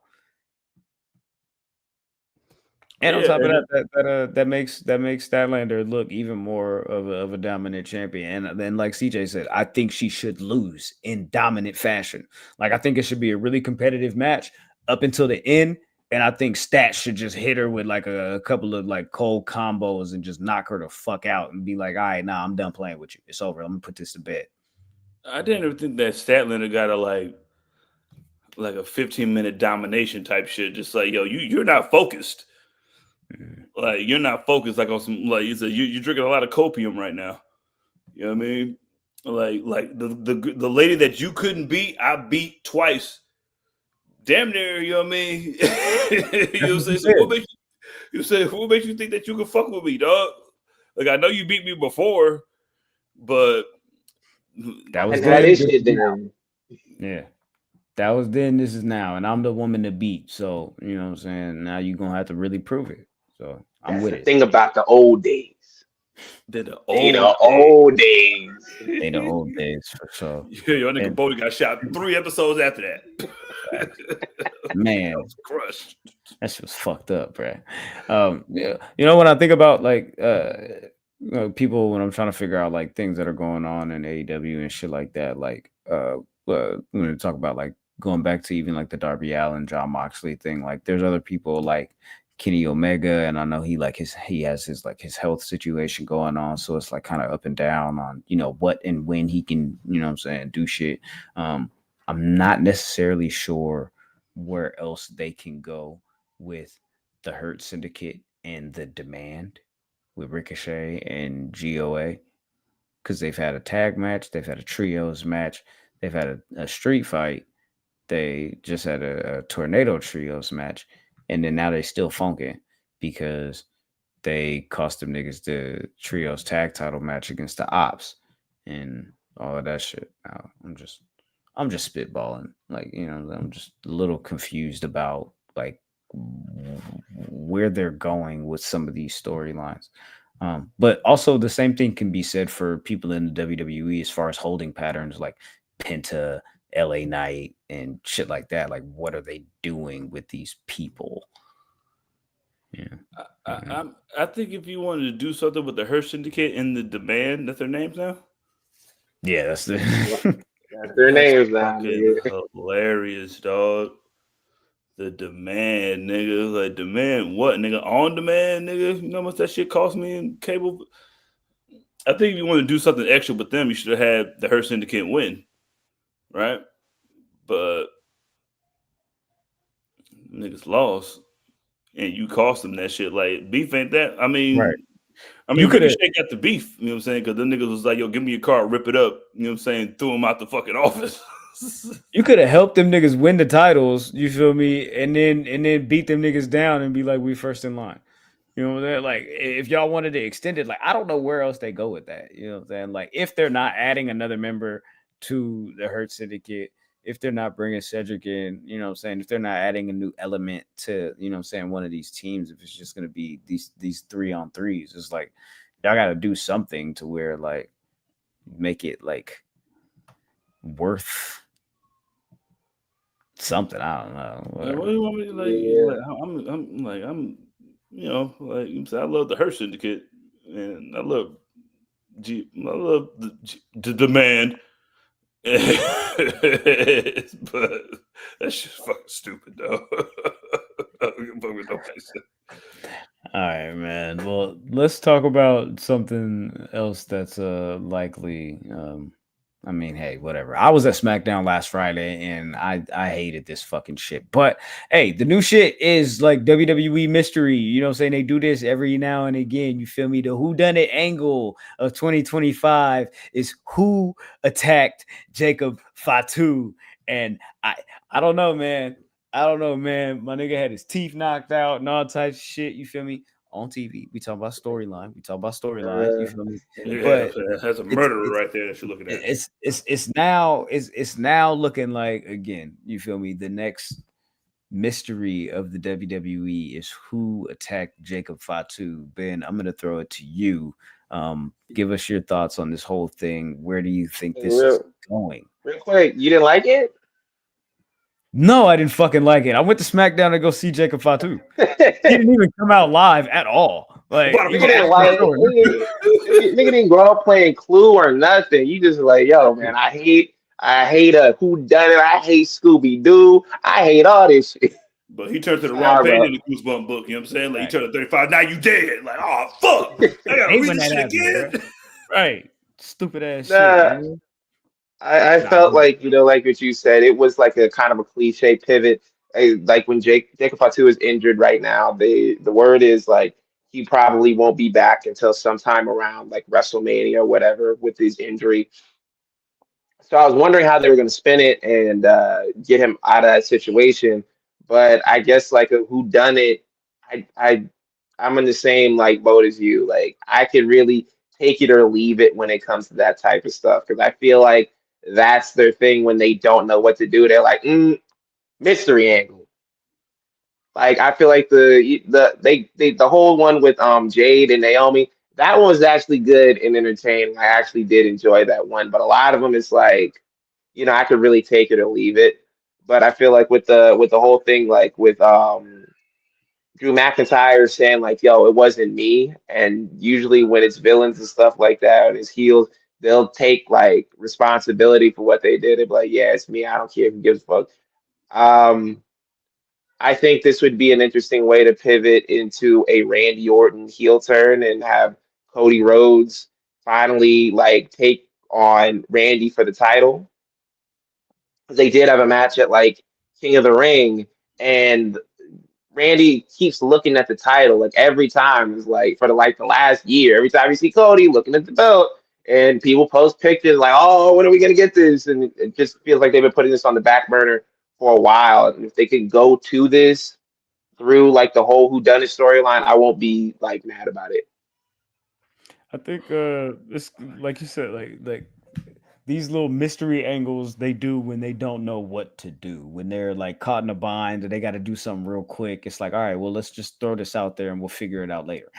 Speaker 2: And on top of that makes Statlander look even more of a dominant champion. And then, like CJ said, I think she should lose in dominant fashion. Like I think it should be a really competitive match up until the end. And I think Stat should just hit her with like a couple of like cold combos and just knock her the fuck out and be like, all right, nah, I'm done playing with you. It's over. I'm gonna put this to bed.
Speaker 1: I didn't ever think that Statlander got a like a 15-minute domination type shit. Just like, yo, you're not focused. Like you're not focused like on some like you said you're drinking a lot of copium right now. You know what I mean? Like the lady that you couldn't beat, I beat twice. Damn near, you know what I mean? You know what I'm saying? So what makes you think that you can fuck with me, dog? Like I know you beat me before, but
Speaker 2: that was
Speaker 3: that is shit then.
Speaker 2: Yeah. That was then, this is now, and I'm the woman to beat. So, you know what I'm saying? Now you're gonna have to really prove it. So I'm with it.
Speaker 3: Thing about the old days.
Speaker 1: They're the
Speaker 3: old days.
Speaker 2: They the old days for sure.
Speaker 1: Yeah, your nigga Bodie got shot 3 episodes after that.
Speaker 2: Man,
Speaker 1: was crushed.
Speaker 2: That shit was fucked up, bro. Yeah, you know when I think about like people when I'm trying to figure out like things that are going on in AEW and shit like that, like when we talk about like going back to even like the Darby Allin, Jon Moxley thing, like there's other people like Kenny Omega, and I know he has his health situation going on, so it's like kind of up and down on, you know, what and when he can, you know what I'm saying, do shit. I'm not necessarily sure where else they can go with the Hurt Syndicate and the Demand with Ricochet and GOA, because they've had a tag match, they've had a trios match, they've had a street fight, they just had a tornado trios match. And then now they still funking because they cost them niggas the trios tag title match against the Ops and all of that shit. Now I'm just spitballing. Like, you know, I'm just a little confused about like where they're going with some of these storylines. But also the same thing can be said for people in the WWE as far as holding patterns like Penta, LA Knight, and shit like that. Like, what are they doing with these people? Yeah,
Speaker 1: I think if you wanted to do something with the Hurt Syndicate and the Demand, that's their names now.
Speaker 2: Yeah, that's their
Speaker 3: names now.
Speaker 1: Hilarious, dog. The Demand, nigga. Like Demand, what, nigga? On Demand, nigga. You know how much that shit cost me in cable? I think if you want to do something extra with them, you should have had the Hurt Syndicate win. Right? But niggas lost. and you cost them that shit. Like beef ain't that. I mean,
Speaker 2: Right.
Speaker 1: you Ricochet got the beef. You know what I'm saying? Because the niggas was like, "Yo, give me your car, rip it up." You know what I'm saying? Threw him out the fucking office.
Speaker 2: You could have helped them niggas win the titles. You feel me? And then beat them niggas down and be like, "We first in line." You know what I'm saying? Like, if y'all wanted to extend it, like, I don't know where else they go with that. You know what I'm saying? Like, if they're not adding another member to the Hurt Syndicate, if they're not bringing Cedric in, you know what I'm saying? If they're not adding a new element to, you know what I'm saying, one of these teams, if it's just going to be these 3-on-3s, it's like, y'all got to do something to where, like, make it, like, worth something. I don't know.
Speaker 1: Like, what do you want me to like? I'm you know, like I love the Hurt Syndicate, and I love the man, but that's just fucking stupid, though.
Speaker 2: All right, man. Well, let's talk about something else that's likely. I mean, hey, whatever. I was at Smackdown last Friday and I hated this fucking shit. But hey, the new shit is like WWE mystery. You know what I'm saying? They do this every now and again. You feel me? The whodunit angle of 2025 is who attacked Jacob Fatu. And I don't know, man. I don't know, man. My nigga had his teeth knocked out and all types of shit. You feel me? On TV, we talk about storyline. You feel me?
Speaker 1: Yeah, but that's a murderer right there that you're looking at.
Speaker 2: It's now looking like, again, you feel me? The next mystery of the WWE is who attacked Jacob Fatu. Ben, I'm gonna throw it to you. Give us your thoughts on this whole thing. Where do you think this is going?
Speaker 3: Real quick, you didn't like it?
Speaker 2: No, I didn't fucking like it. I went to SmackDown to go see Jacob Fatu. He didn't even come out live at all. Like,
Speaker 3: nigga didn't like it. Nigga didn't grow up playing Clue or nothing. You just like, yo, man, I hate a whodunit. I hate Scooby Doo. I hate all this shit.
Speaker 1: But he turned to the wrong page in the Goosebump book. You know what I'm saying? Like, he turned to 35. Now you dead. Like, oh fuck! I gotta read this shit again.
Speaker 2: Right? Stupid ass shit.
Speaker 3: I felt like, you know, like what you said, it was like a kind of a cliche pivot. Like when Jacob Fatu is injured right now, the word is like he probably won't be back until sometime around like WrestleMania or whatever with his injury. So I was wondering how they were going to spin it and get him out of that situation. But I guess like a whodunit, I'm in the same like boat as you. Like I could really take it or leave it when it comes to that type of stuff because I feel like that's their thing when they don't know what to do. They're like, mystery angle. Like I feel like the whole one with Jade and Naomi, that one was actually good and entertaining. I actually did enjoy that one, but a lot of them is like, you know, I could really take it or leave it. But I feel like with the whole thing, like with Drew McIntyre saying like, "Yo, it wasn't me," and usually when it's villains and stuff like that, and it's heels, they'll take like responsibility for what they did. They'll be like, "Yeah, it's me. I don't care who gives a fuck." I think this would be an interesting way to pivot into a Randy Orton heel turn and have Cody Rhodes finally like take on Randy for the title. They did have a match at like King of the Ring, and Randy keeps looking at the title like every time. It's like for the last year, every time you see Cody looking at the belt, and people post pictures like, "Oh, when are we gonna get this?" And it just feels like they've been putting this on the back burner for a while. And if they could go to this through like the whole whodunit storyline, I won't be like mad about it.
Speaker 2: I think it's like you said, like these little mystery angles they do when they don't know what to do, when they're like caught in a bind and they got to do something real quick. It's like, all right, well, let's just throw this out there and we'll figure it out later.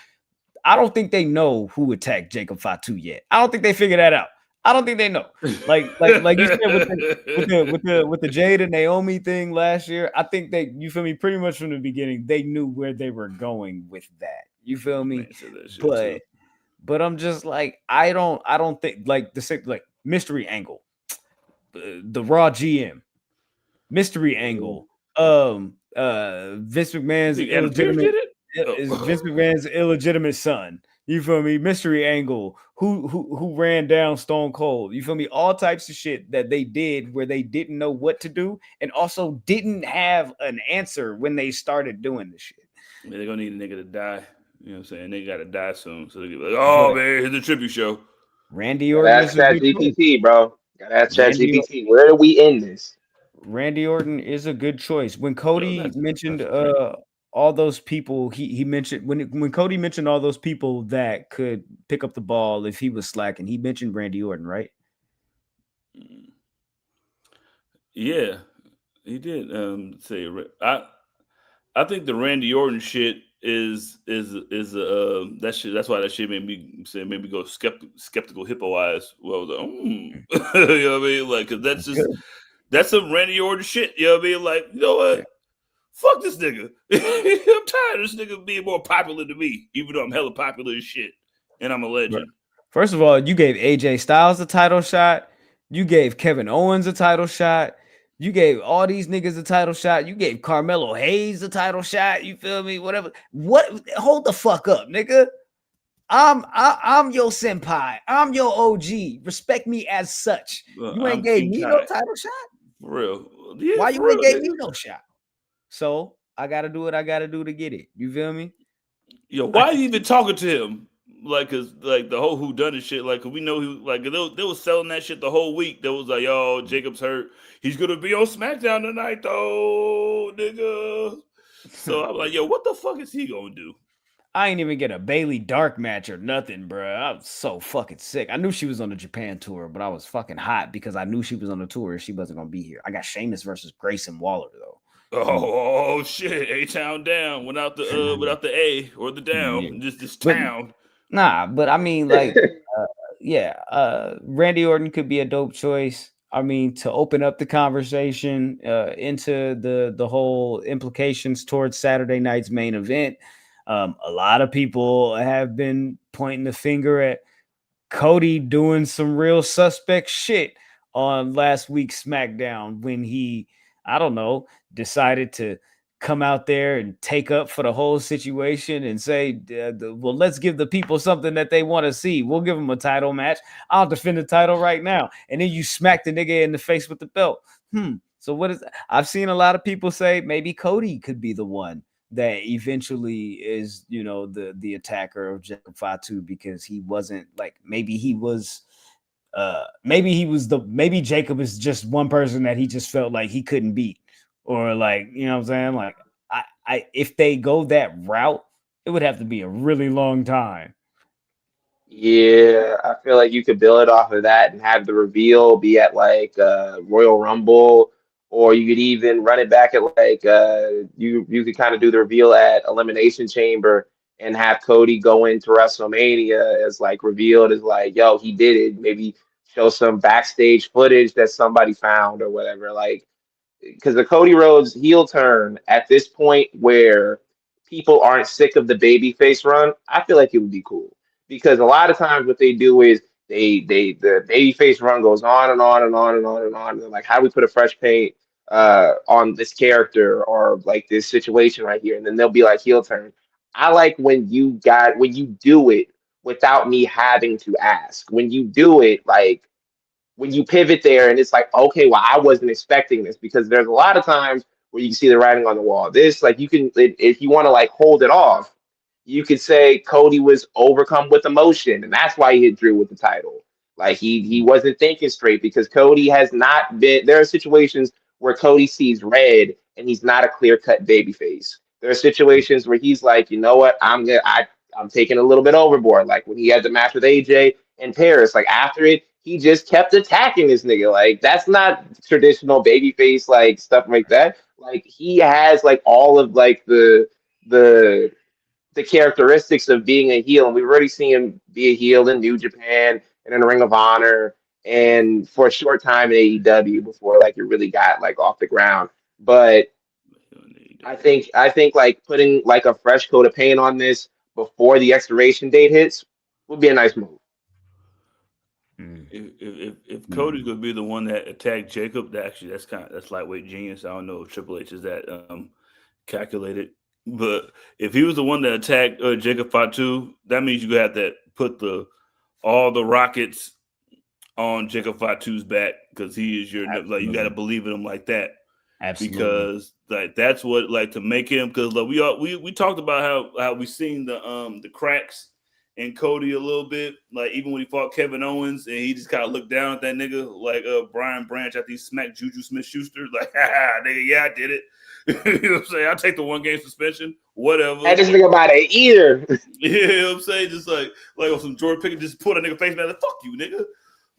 Speaker 2: I don't think they know who attacked Jacob Fatu yet. I don't think they figured that out. I don't think they know. Like you said with the Jade and Naomi thing last year, I think they, you feel me, pretty much from the beginning, they knew where they were going with that. You feel me? But I'm just like, I don't think like the same like mystery angle, the Raw GM mystery angle, Vince McMahon's illegitimate son. You feel me? Mystery angle. Who ran down Stone Cold? You feel me? All types of shit that they did where they didn't know what to do and also didn't have an answer when they started doing this shit.
Speaker 1: They're gonna need a nigga to die. You know what I'm saying? They gotta die soon. So they're gonna be like, oh man, here's the tribute show.
Speaker 2: Randy
Speaker 3: Gotta
Speaker 2: Orton
Speaker 3: ask
Speaker 2: is a good choice.
Speaker 3: ChatGPT, bro. Gotta ask
Speaker 2: Randy,
Speaker 3: ChatGPT. Where do we end this?
Speaker 2: Randy Orton is a good choice. When Cody mentioned
Speaker 1: that's
Speaker 2: all those people, he mentioned when Cody mentioned all those people that could pick up the ball if he was slacking, he mentioned Randy Orton, right?
Speaker 1: Yeah, he did. Say I think the Randy Orton shit is that shit. That's why that shit made me go skeptical hippo eyes. Well, you know what I mean? Like, cause that's some Randy Orton shit. You know what I mean? Like, you know what? Fuck this nigga. I'm tired of this nigga being more popular than me, even though I'm hella popular as shit and I'm a legend.
Speaker 2: First of all, you gave AJ Styles a title shot. You gave Kevin Owens a title shot. You gave all these niggas a title shot. You gave Carmelo Hayes a title shot. You feel me? Whatever. What? Hold the fuck up, nigga. I'm your senpai. I'm your OG. Respect me as such. You ain't gave me no title shot.
Speaker 1: For real. Yeah,
Speaker 2: why you ain't gave me no shot? So I gotta do what I gotta do to get it. You feel me?
Speaker 1: Yo, why are you even talking to him? Like, cause like the whole whodunit shit. Like, cause we know he like they was selling that shit the whole week. That was like, yo, Jacob's hurt. He's gonna be on SmackDown tonight, though, nigga. So I'm like, yo, what the fuck is he gonna do?
Speaker 2: I ain't even get a Bailey Dark match or nothing, bro. I was so fucking sick. I knew she was on the Japan tour, but I was fucking hot because I knew she was on the tour and she wasn't gonna be here. I got Sheamus versus Grayson Waller though.
Speaker 1: Oh shit! A-Town down without the A or the down, just town.
Speaker 2: Nah, but I mean, like, Randy Orton could be a dope choice. I mean, to open up the conversation into the whole implications towards Saturday night's main event. A lot of people have been pointing the finger at Cody doing some real suspect shit on last week's SmackDown when he, I don't know, decided to come out there and take up for the whole situation and say, well, let's give the people something that they want to see. We'll give them a title match. I'll defend the title right now. And then you smack the nigga in the face with the belt. So what is, I've seen a lot of people say maybe Cody could be the one that eventually is, you know, the attacker of Jacob Fatu, because he wasn't like, maybe Jacob is just one person that he just felt like he couldn't beat, or like, you know what I'm saying? Like, I if they go that route, it would have to be a really long time.
Speaker 3: Yeah, I feel like you could build it off of that and have the reveal be at like Royal Rumble, or you could even run it back at like you could kind of do the reveal at Elimination Chamber and have Cody go into WrestleMania as like revealed as like, yo, he did it. Maybe show some backstage footage that somebody found or whatever. Like, because the Cody Rhodes heel turn at this point where people aren't sick of the babyface run, I feel like it would be cool. Because a lot of times what they do is the babyface run goes on and on and on and on and on. And they're like, how do we put a fresh paint on this character or like this situation right here? And then they'll be like heel turn. I like when you do it without me having to ask. When you do it, like when you pivot there and it's like, okay, well, I wasn't expecting this, because there's a lot of times where you can see the writing on the wall. This, like, you can, if you want to like hold it off, you could say Cody was overcome with emotion, and that's why he hit Drew with the title. Like he wasn't thinking straight, because Cody has not been. There are situations where Cody sees red and he's not a clear cut babyface. There are situations where he's like, you know what, I'm taking a little bit overboard. Like when he had the match with AJ in Paris, like after it, he just kept attacking this nigga. Like that's not traditional babyface like stuff like that. Like he has like all of like the characteristics of being a heel, and we've already seen him be a heel in New Japan and in Ring of Honor and for a short time in AEW before like it really got like off the ground. But I think like putting like a fresh coat of paint on this before the expiration date hits would be a nice move.
Speaker 1: If Cody's gonna be the one that attacked Jacob, that's lightweight genius. I don't know if Triple H is that calculated, but if he was the one that attacked Jacob Fatu, that means you have to put all the rockets on Jacob Fatu's back, because he is your like, you got to believe in him like that.
Speaker 2: Absolutely.
Speaker 1: Because like that's what like to make him because like we talked about how we seen the cracks in Cody a little bit, like even when he fought Kevin Owens and he just kind of looked down at that nigga like Brian Branch after he smacked Juju Smith-Schuster, like nigga, yeah, I did it. You know what I'm saying? I'll take the 1 game suspension, whatever.
Speaker 3: I just think about an ear.
Speaker 1: Yeah, you know what I'm saying? Just like on some Jordan Pickett, just put a nigga face man, like fuck you, nigga.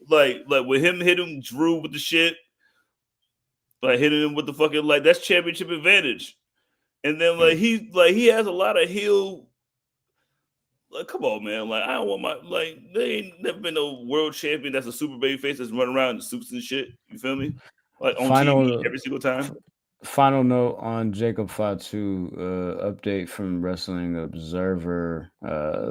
Speaker 1: Like with him hitting Drew with the shit, like hitting him with the fucking like that's championship advantage. And then like he has a lot of heel. Like, come on, man. Like, I don't want my like they ain't never been no world champion that's a super baby face that's running around in suits and shit. You feel me? Like on TV every single time.
Speaker 2: Final note on Jacob Fatu, update from Wrestling Observer.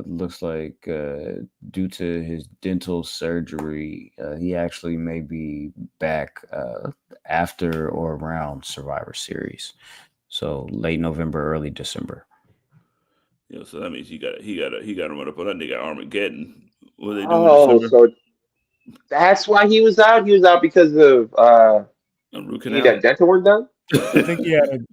Speaker 2: Looks like due to his dental surgery, he actually may be back after or around Survivor Series. So late November, early December.
Speaker 1: You know, so that means he got to run up on that nigga Armageddon. What they doing?
Speaker 3: Oh, so that's why he was out. He was out because of
Speaker 1: root
Speaker 3: he
Speaker 1: canal.
Speaker 3: got dental work done.
Speaker 2: I think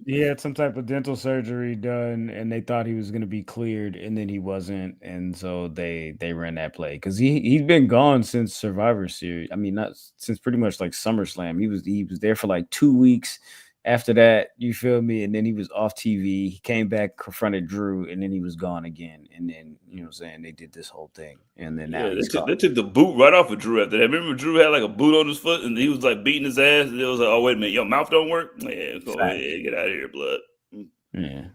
Speaker 2: he had some type of dental surgery done, and they thought he was going to be cleared, and then he wasn't, and so they ran that play because he's been gone since Survivor Series. I mean, not since pretty much like SummerSlam. He was there for like 2 weeks. After that, you feel me? And then he was off TV. He came back, confronted Drew, and then he was gone again. And then, you know what I'm saying, they did this whole thing. And then now
Speaker 1: they took the boot right off of Drew after that. Remember Drew had like a boot on his foot and he was like beating his ass. And it was like, oh, wait a minute, your mouth don't work? Yeah, go ahead, get out of here, blood.
Speaker 2: Yeah.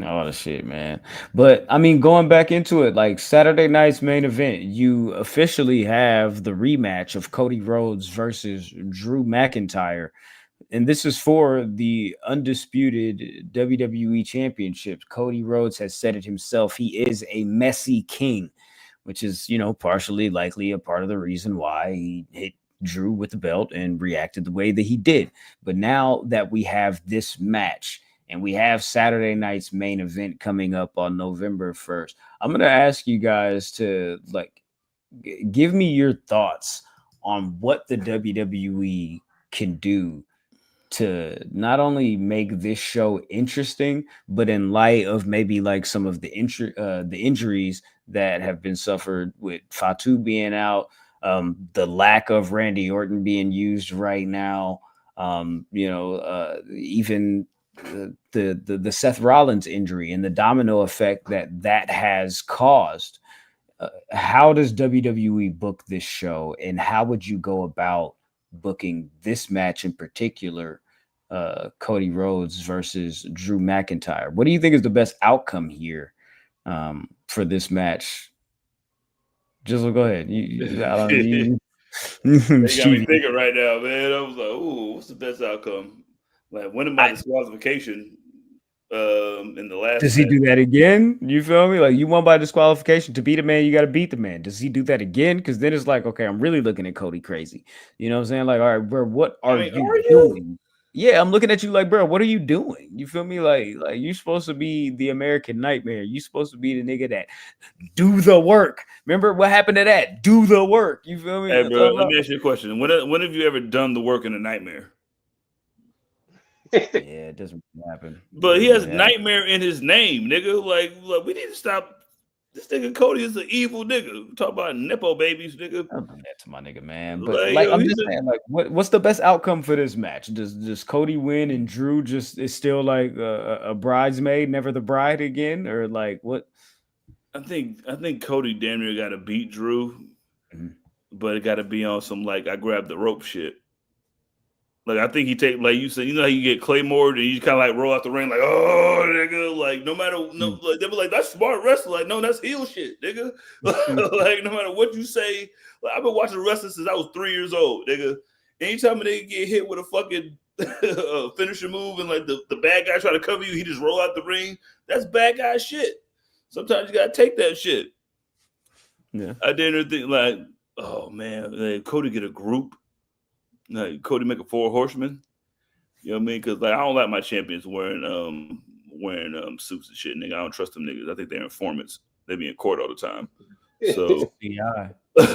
Speaker 2: All the shit, man. But, I mean, going back into it, like Saturday night's main event, you officially have the rematch of Cody Rhodes versus Drew McIntyre. And this is for the undisputed WWE Championship. Cody Rhodes has said it himself. He is a messy king, which is, you know, partially likely a part of the reason why he hit Drew with the belt and reacted the way that he did. But now that we have this match and we have Saturday night's main event coming up on November 1st, I'm going to ask you guys to like give me your thoughts on what the WWE can do to not only make this show interesting, but in light of maybe like some of the injuries that have been suffered with Fatu being out, the lack of Randy Orton being used right now, even the Seth Rollins injury and the domino effect that has caused. How does WWE book this show, and how would you go about booking this match in particular, Cody Rhodes versus Drew McIntyre? What do you think is the best outcome here for this match? Jizzle, go ahead. You got me
Speaker 1: thinking right now, man. I was like, "Ooh, what's the best outcome?" Like winning by disqualification. In the last,
Speaker 2: does he do that again? You feel me? Like you won by disqualification. To beat a man, you got to beat the man. Does he do that again? Because then it's like, okay, I'm really looking at Cody crazy. You know what I'm saying? Like, all right, bro, what are you doing? Yeah, I'm looking at you like, bro, what are you doing? You feel me? Like you're supposed to be the American Nightmare. You're supposed to be the nigga that do the work. Remember what happened to that? Do the work. You feel me?
Speaker 1: Hey, bro, let me ask you a question. When have you ever done the work in a nightmare?
Speaker 2: Yeah, it doesn't happen.
Speaker 1: But he has nightmare in his name, nigga. Like, we need to stop. This nigga Cody is an evil nigga. Talk about nepo babies, nigga.
Speaker 2: I'll do that to my nigga, man. But like, I'm just saying, like, what's the best outcome for this match? Does Cody win and Drew just is still like a bridesmaid, never the bride again, or like what?
Speaker 1: I think Cody damn near got to beat Drew, but it got to be on some like I grabbed the rope shit. Like I think he take like you said, you know how you get Claymore and you kind of like roll out the ring like, oh nigga, like no matter like they be like that's smart wrestling, like no, that's heel shit, nigga. Like no matter what you say, like I've been watching wrestling since I was 3 years old, nigga. Anytime they get hit with a fucking finisher move and like the bad guy try to cover you, he just roll out the ring. That's bad guy shit. Sometimes you gotta take that shit.
Speaker 2: Yeah,
Speaker 1: I didn't think like, oh man, like, Cody get a group. Like Cody make a 4 horsemen, you know what I mean? Because like I don't like my champions wearing suits and shit, nigga. I don't trust them niggas. I think they're informants. They be in court all the time. So
Speaker 2: yeah,
Speaker 1: I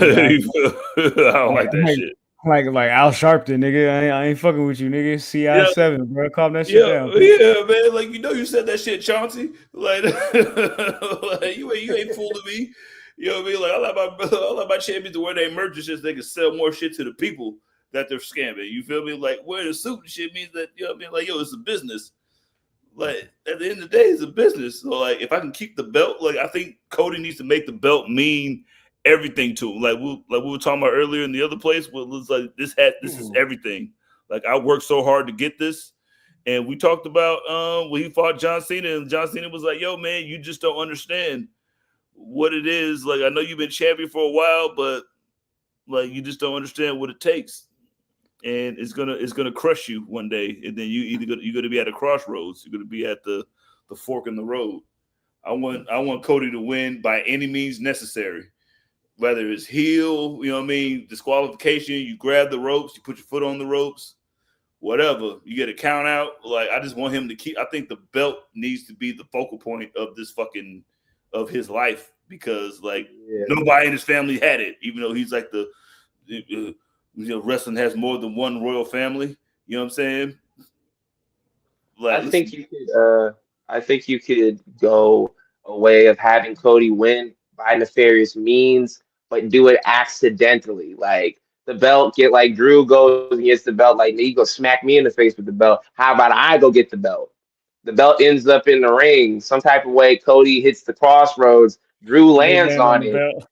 Speaker 1: don't like that shit.
Speaker 2: Like Al Sharpton, nigga. I ain't fucking with you, nigga. CI7, bro. Calm that shit down.
Speaker 1: Yeah, man. Like you said that shit, Chauncey. Like, like you ain't fooling me. You know what I mean? Like I like my champions to wear their merch just so they can sell more shit to the people that they're scamming. You feel me? Like wearing a suit and shit means that you know what I mean. Like it's a business. Like at the end of the day, it's a business. So like if I can keep the belt, like I think Cody needs to make the belt mean everything to him. Like we were talking about earlier in the other place, where it was like this is everything. Like I worked so hard to get this. And we talked about when he fought John Cena, and John Cena was like, yo, man, you just don't understand what it is. Like, I know you've been champion for a while, but like you just don't understand what it takes. And it's gonna crush you one day. And then you're gonna be at a crossroads. You're gonna be at the fork in the road. I want Cody to win by any means necessary. Whether it's heel, you know what I mean, disqualification, you grab the ropes, you put your foot on the ropes. Whatever, you get a count out. Like I just want him to keep. I think the belt needs to be the focal point of this of his life because like nobody in his family had it, even though he's like wrestling has more than one royal family. You know what I'm saying? Like
Speaker 3: I think you could go a way of having Cody win by nefarious means, but do it accidentally. Like the belt, get like Drew goes and gets the belt, like you go smack me in the face with the belt. How about I go get the belt? The belt ends up in the ring. Some type of way Cody hits the crossroads. Drew lands on it.
Speaker 2: Belt.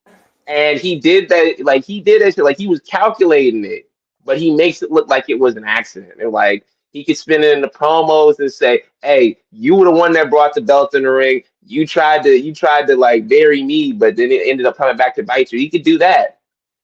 Speaker 3: And he did that, like he did that shit, like he was calculating it, but he makes it look like it was an accident. And like he could spin it in the promos and say, "Hey, you were the one that brought the belt in the ring. You tried to like bury me, but then it ended up coming back to bite you." He could do that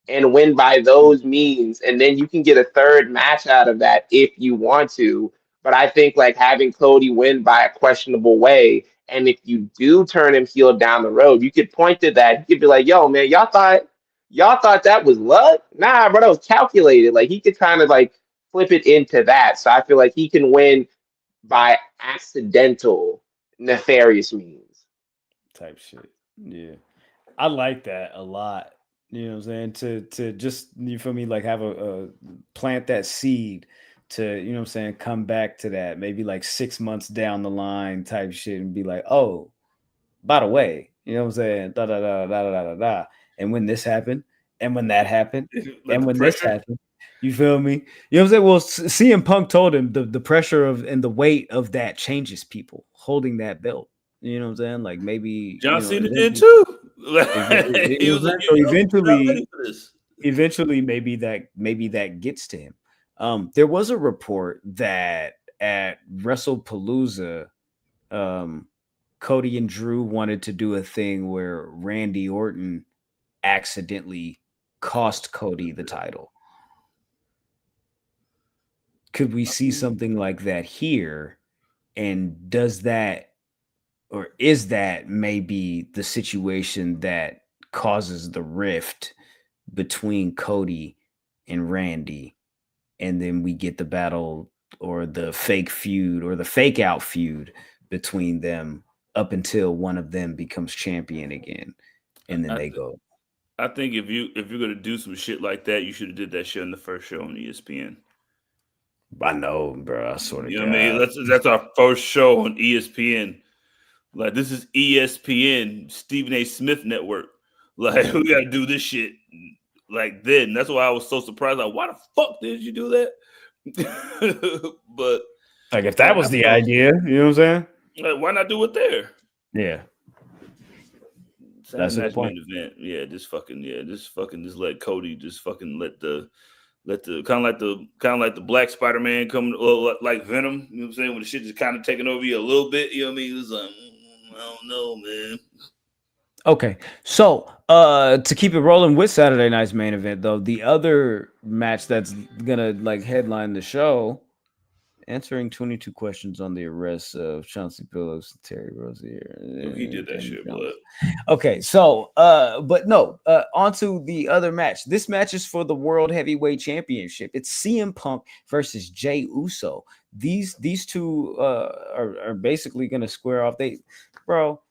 Speaker 3: and win by those means, and then you can get a third match out of that if you want to. But I think like having Cody win by a questionable way, and if you do turn him heel down the road, you could point to that. You could be like, "Yo, man, y'all thought that was luck? Nah, bro, that was calculated." Like he could kind of like flip it into that. So I feel like he can win by accidental, nefarious means.
Speaker 2: Type shit. Yeah. I like that a lot. You know what I'm saying? To just, you feel me, like have a plant that seed to, you know what I'm saying, come back to that maybe like 6 months down the line type shit and be like, oh, by the way, you know what I'm saying? Da da da da da da da. And when this happened, and when that happened, and when this happened, you feel me? You know what I'm saying? Well, CM Punk told him the pressure of and the weight of that changes people holding that belt. You know what I'm saying? Like maybe
Speaker 1: John Cena did too.
Speaker 2: He was like, so eventually, maybe that gets to him. There was a report that at WrestlePalooza, Cody and Drew wanted to do a thing where Randy Orton accidentally cost Cody the title. Could we see something like that here? And does that, or is that maybe the situation that causes the rift between Cody and Randy? And then we get the battle or the fake feud or the fake out feud between them up until one of them becomes champion again. And then they go.
Speaker 1: I think if you're gonna do some shit like that, you should have did that shit on the first show on ESPN.
Speaker 2: I know, bro. I sort of.
Speaker 1: You know what I mean? That's our first show on ESPN. Like this is ESPN, Stephen A. Smith Network. Like we gotta do this shit. Like then, that's why I was so surprised. Like, why the fuck did you do that? But
Speaker 2: like, if that was the idea, you know what I'm saying?
Speaker 1: Like, why not do it there?
Speaker 2: Yeah.
Speaker 1: That's the point. Event. Yeah, just let Cody just fucking let the kind of like the Black Spider-Man come like Venom. You know what I'm saying? When the shit just kind of taking over you a little bit. You know what I mean? It was like, I don't know, man.
Speaker 2: Okay, so to keep it rolling with Saturday night's main event, though, the other match that's gonna like headline the show, answering 22 questions on the arrest of Chauncey Billups and Terry Rozier.
Speaker 1: He did that shit, blood.
Speaker 2: Okay, so but no, onto the other match. This match is for the World Heavyweight Championship. It's CM Punk versus Jey Uso. These two are basically gonna square off. Bro,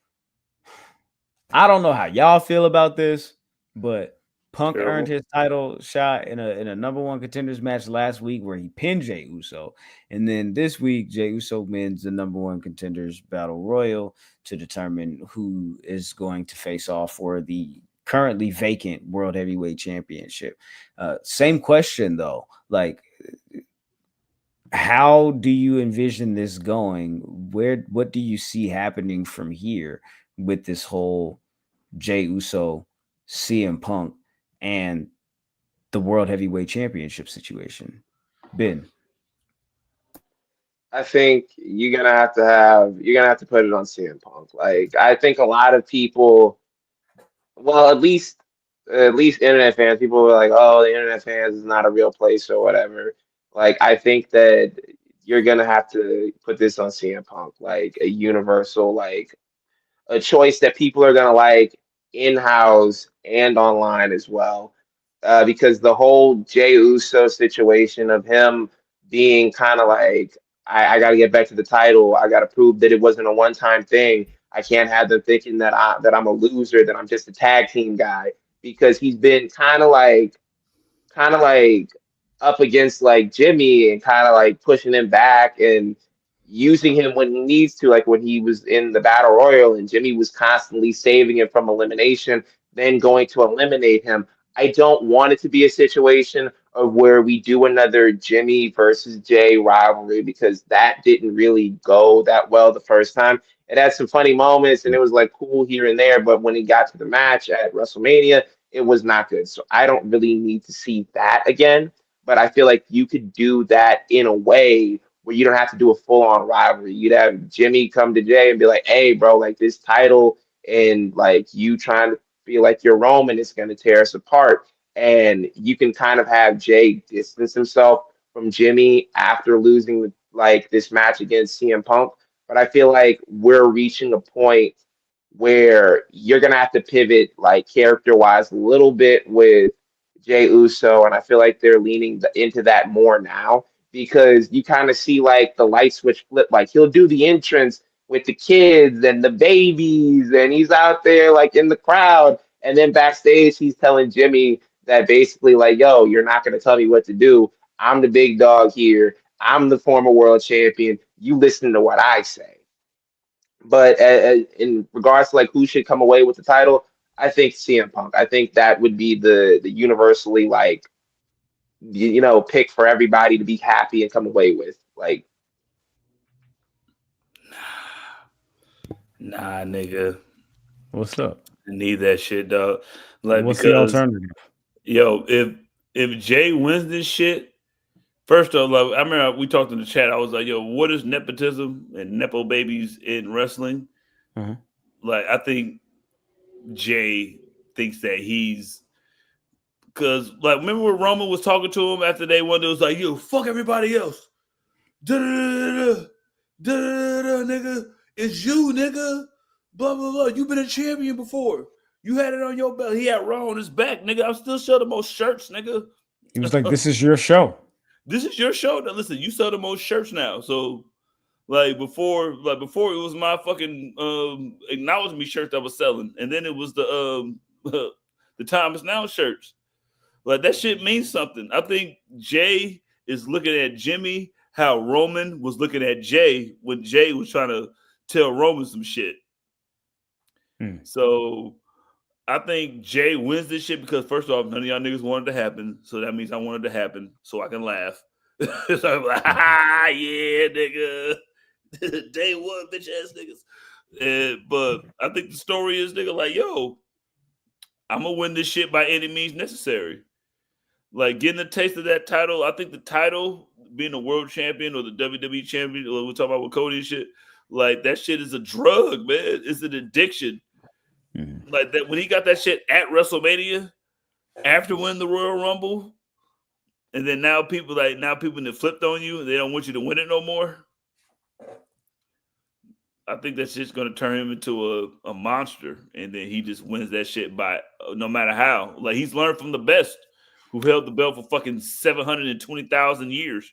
Speaker 2: I don't know how y'all feel about this, but Punk
Speaker 1: Terrible.
Speaker 2: earned his title shot in a number one contenders match last week where he pinned Jey Uso. And then this week, Jey Uso wins the number one contenders battle royal to determine who is going to face off for the currently vacant World Heavyweight Championship. Same question, though. Like, how do you envision this going? What do you see happening from here with this whole Jey Uso, CM Punk, and the World Heavyweight Championship situation? Ben.
Speaker 3: I think you're gonna have to put it on CM Punk. Like, I think a lot of people, well, at least internet fans, people were like, "Oh, the internet fans is not a real place or whatever." Like, I think that you're gonna have to put this on CM Punk, like a universal, like a choice that people are gonna like in-house and online as well. Because the whole Jey Uso situation of him being kind of like, I got to get back to the title. I got to prove that it wasn't a one-time thing. I can't have them thinking that I'm a loser, that I'm just a tag team guy, because he's been kind of like up against like Jimmy and kind of like pushing him back and using him when he needs to, like when he was in the Battle Royal and Jimmy was constantly saving him from elimination, then going to eliminate him. I don't want it to be a situation of where we do another Jimmy versus Jey rivalry, because that didn't really go that well the first time. It had some funny moments and it was like cool here and there, but when it got to the match at WrestleMania, it was not good. So I don't really need to see that again. But I feel like you could do that in a way where you don't have to do a full-on rivalry. You'd have Jimmy come to Jey and be like, "Hey, bro, like this title and like you trying to feel like you're Roman is going to tear us apart." And you can kind of have Jey distance himself from Jimmy after losing like this match against CM Punk. But I feel like we're reaching a point where you're gonna have to pivot like character-wise a little bit with Jey Uso, and I feel like they're leaning into that more now, because you kind of see like the light switch flip. Like he'll do the entrance with the kids and the babies, and he's out there like in the crowd, and then backstage he's telling Jimmy that basically like, "Yo, you're not gonna tell me what to do. I'm the big dog here. I'm the former world champion. You listen to what I say." But in regards to like who should come away with the title, I think CM Punk. I think that would be the universally like pick for everybody to be happy and come away with. Like,
Speaker 1: nah, nigga.
Speaker 2: What's up?
Speaker 1: I need that shit, dog. Like,
Speaker 2: what's
Speaker 1: because,
Speaker 2: the alternative?
Speaker 1: Yo, if Jey wins this shit, first off, like, I remember we talked in the chat. I was like, "Yo, what is nepotism and nepo babies in wrestling?"
Speaker 2: Uh-huh.
Speaker 1: Like, I think Jey thinks that he's, because like, remember when Roman was talking to him after they won? It was like, "Yo, fuck everybody else, da da da da, nigga. It's you, nigga. Blah blah blah. You've been a champion before. You had it on your belt. He had Raw on his back, nigga. I'm still sell the most shirts, nigga."
Speaker 2: He was like, "This is your show.
Speaker 1: This is your show. Now listen, you sell the most shirts now. So like before it was my fucking acknowledge me shirts that was selling, and then it was the time is now shirts. Like that shit means something. I think Jey is looking at Jimmy how Roman was looking at Jey when Jey was trying to tell Roman some shit. So I think Jey wins this shit because first off, none of y'all niggas wanted to happen. So that means I wanted to happen so I can laugh. So I'm like, yeah, nigga. Day one, bitch ass niggas. But I think the story is, nigga, like, yo, I'm gonna win this shit by any means necessary. Like getting a taste of that title. I think the title, being a world champion or the WWE champion, or we're talking about with Cody and shit, like that shit is a drug, man. It's an addiction. Mm-hmm. Like that when he got that shit at WrestleMania after winning the Royal Rumble, and then now people that flipped on you and they don't want you to win it no more. I think that's just going to turn him into a monster, and then he just wins that shit by no matter how. Like he's learned from the best, who held the belt for fucking 720,000 years.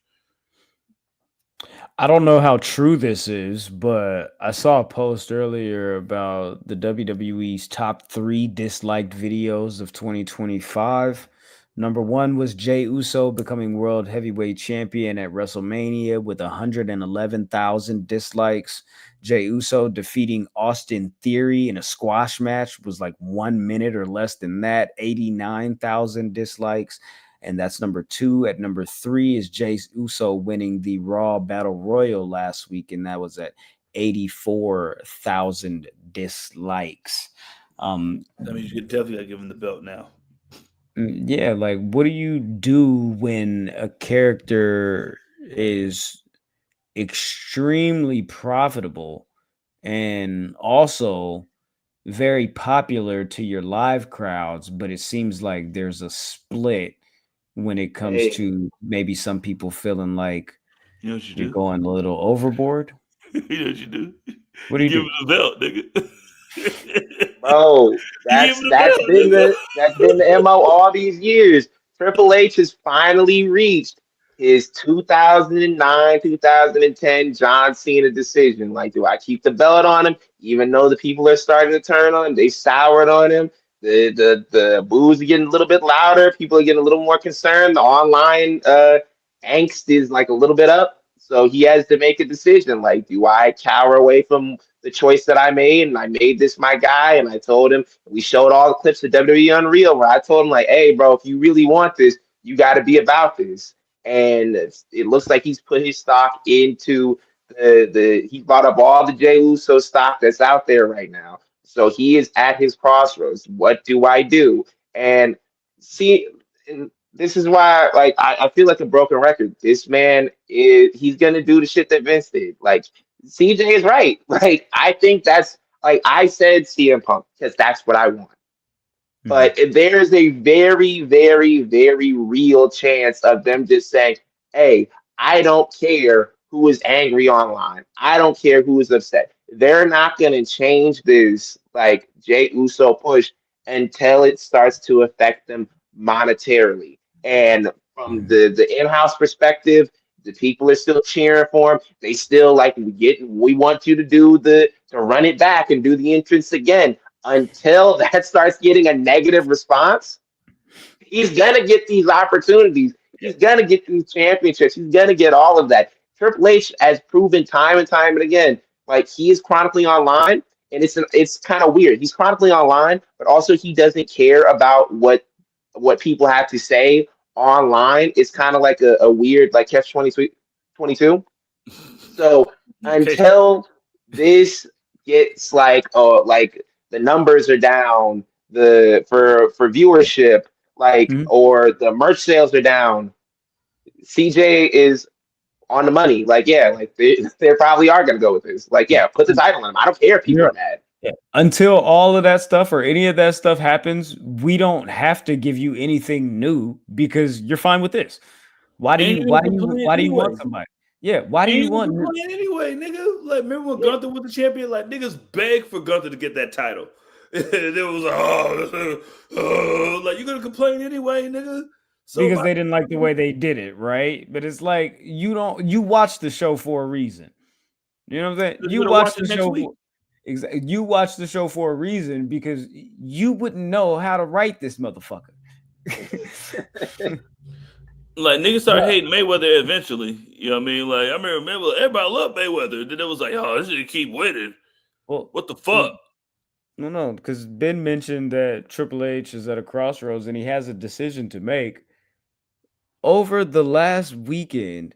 Speaker 2: I don't know how true this is, but I saw a post earlier about the WWE's top 3 disliked videos of 2025. Number 1 was Jey Uso becoming World Heavyweight Champion at WrestleMania with 111,000 dislikes. Jey Uso defeating Austin Theory in a squash match was like 1 minute or less than that, 89,000 dislikes. And that's number 2. At number 3 is Jey Uso winning the Raw Battle Royal last week, and that was at 84,000 dislikes.
Speaker 1: I mean, you definitely gotta give him the belt now.
Speaker 2: Yeah, like what do you do when a character is extremely profitable and also very popular to your live crowds, but it seems like there's a split when it comes to maybe some people feeling like
Speaker 1: You know what you
Speaker 2: you're
Speaker 1: do?
Speaker 2: going a little overboard?
Speaker 1: You know what you do?
Speaker 2: What do you
Speaker 1: give
Speaker 2: do?
Speaker 1: him the belt, nigga.
Speaker 3: Bro,
Speaker 1: Give him the
Speaker 3: that's
Speaker 1: belt,
Speaker 3: been
Speaker 1: nigga.
Speaker 3: the MO all these years. Triple H has finally reached his 2009, 2010 John Cena decision. Like, do I keep the belt on him, even though the people are starting to turn on him? They soured on him. The boos are getting a little bit louder. People are getting a little more concerned. The online angst is like a little bit up. So he has to make a decision. Like, do I cower away from the choice that I made, and I made this my guy, and I told him, we showed all the clips of WWE Unreal where I told him, like, hey, bro, if you really want this, you got to be about this. And it looks like he's put his stock into he bought up all the Jey Uso stock that's out there right now. So he is at his crossroads. What do I do? And see, and this is why, like, I feel like a broken record. This man he's gonna do the shit that Vince did. Like, CJ is right. Like, I think that's, like I said, CM Punk, because that's what I want. But there's a very, very, very real chance of them just saying, hey, I don't care who is angry online. I don't care who is upset. They're not going to change this, like, Jey Uso push until it starts to affect them monetarily. And from the in-house perspective, the people are still cheering for him. They still like, we want you to to run it back and do the entrance again. Until that starts getting a negative response, he's gonna get these opportunities. He's gonna get these championships. He's gonna get all of that. Triple H has proven time and time and again, like, he is chronically online, and it's kind of weird. He's chronically online, but also he doesn't care about what people have to say online. It's kind of like a weird, like, catch 22. So until this gets like, oh, like, the numbers are down, for viewership, like, or the merch sales are down, CJ is on the money. Like, yeah, like they probably are gonna go with this. Like, yeah, put the title on him. I don't care if people are mad.
Speaker 2: Yeah. Until all of that stuff or any of that stuff happens, we don't have to give you anything new because you're fine with this. Why do you want somebody? Yeah, why do you want
Speaker 1: anyway, nigga? Like, remember when Gunther was the champion? Like, niggas begged for Gunther to get that title. It was like, like, you're gonna complain anyway, nigga.
Speaker 2: So because they didn't like the way they did it, right? But it's like, you watch the show for a reason. You know what I'm saying? You watch the show. You watch the show for a reason because you wouldn't know how to write this motherfucker.
Speaker 1: Like, niggas started hating Mayweather eventually. You know what I mean? Like, I remember everybody loved Mayweather. Then it was like, oh, this should keep winning. Well, what the fuck?
Speaker 2: No, because Ben mentioned that Triple H is at a crossroads and he has a decision to make. Over the last weekend,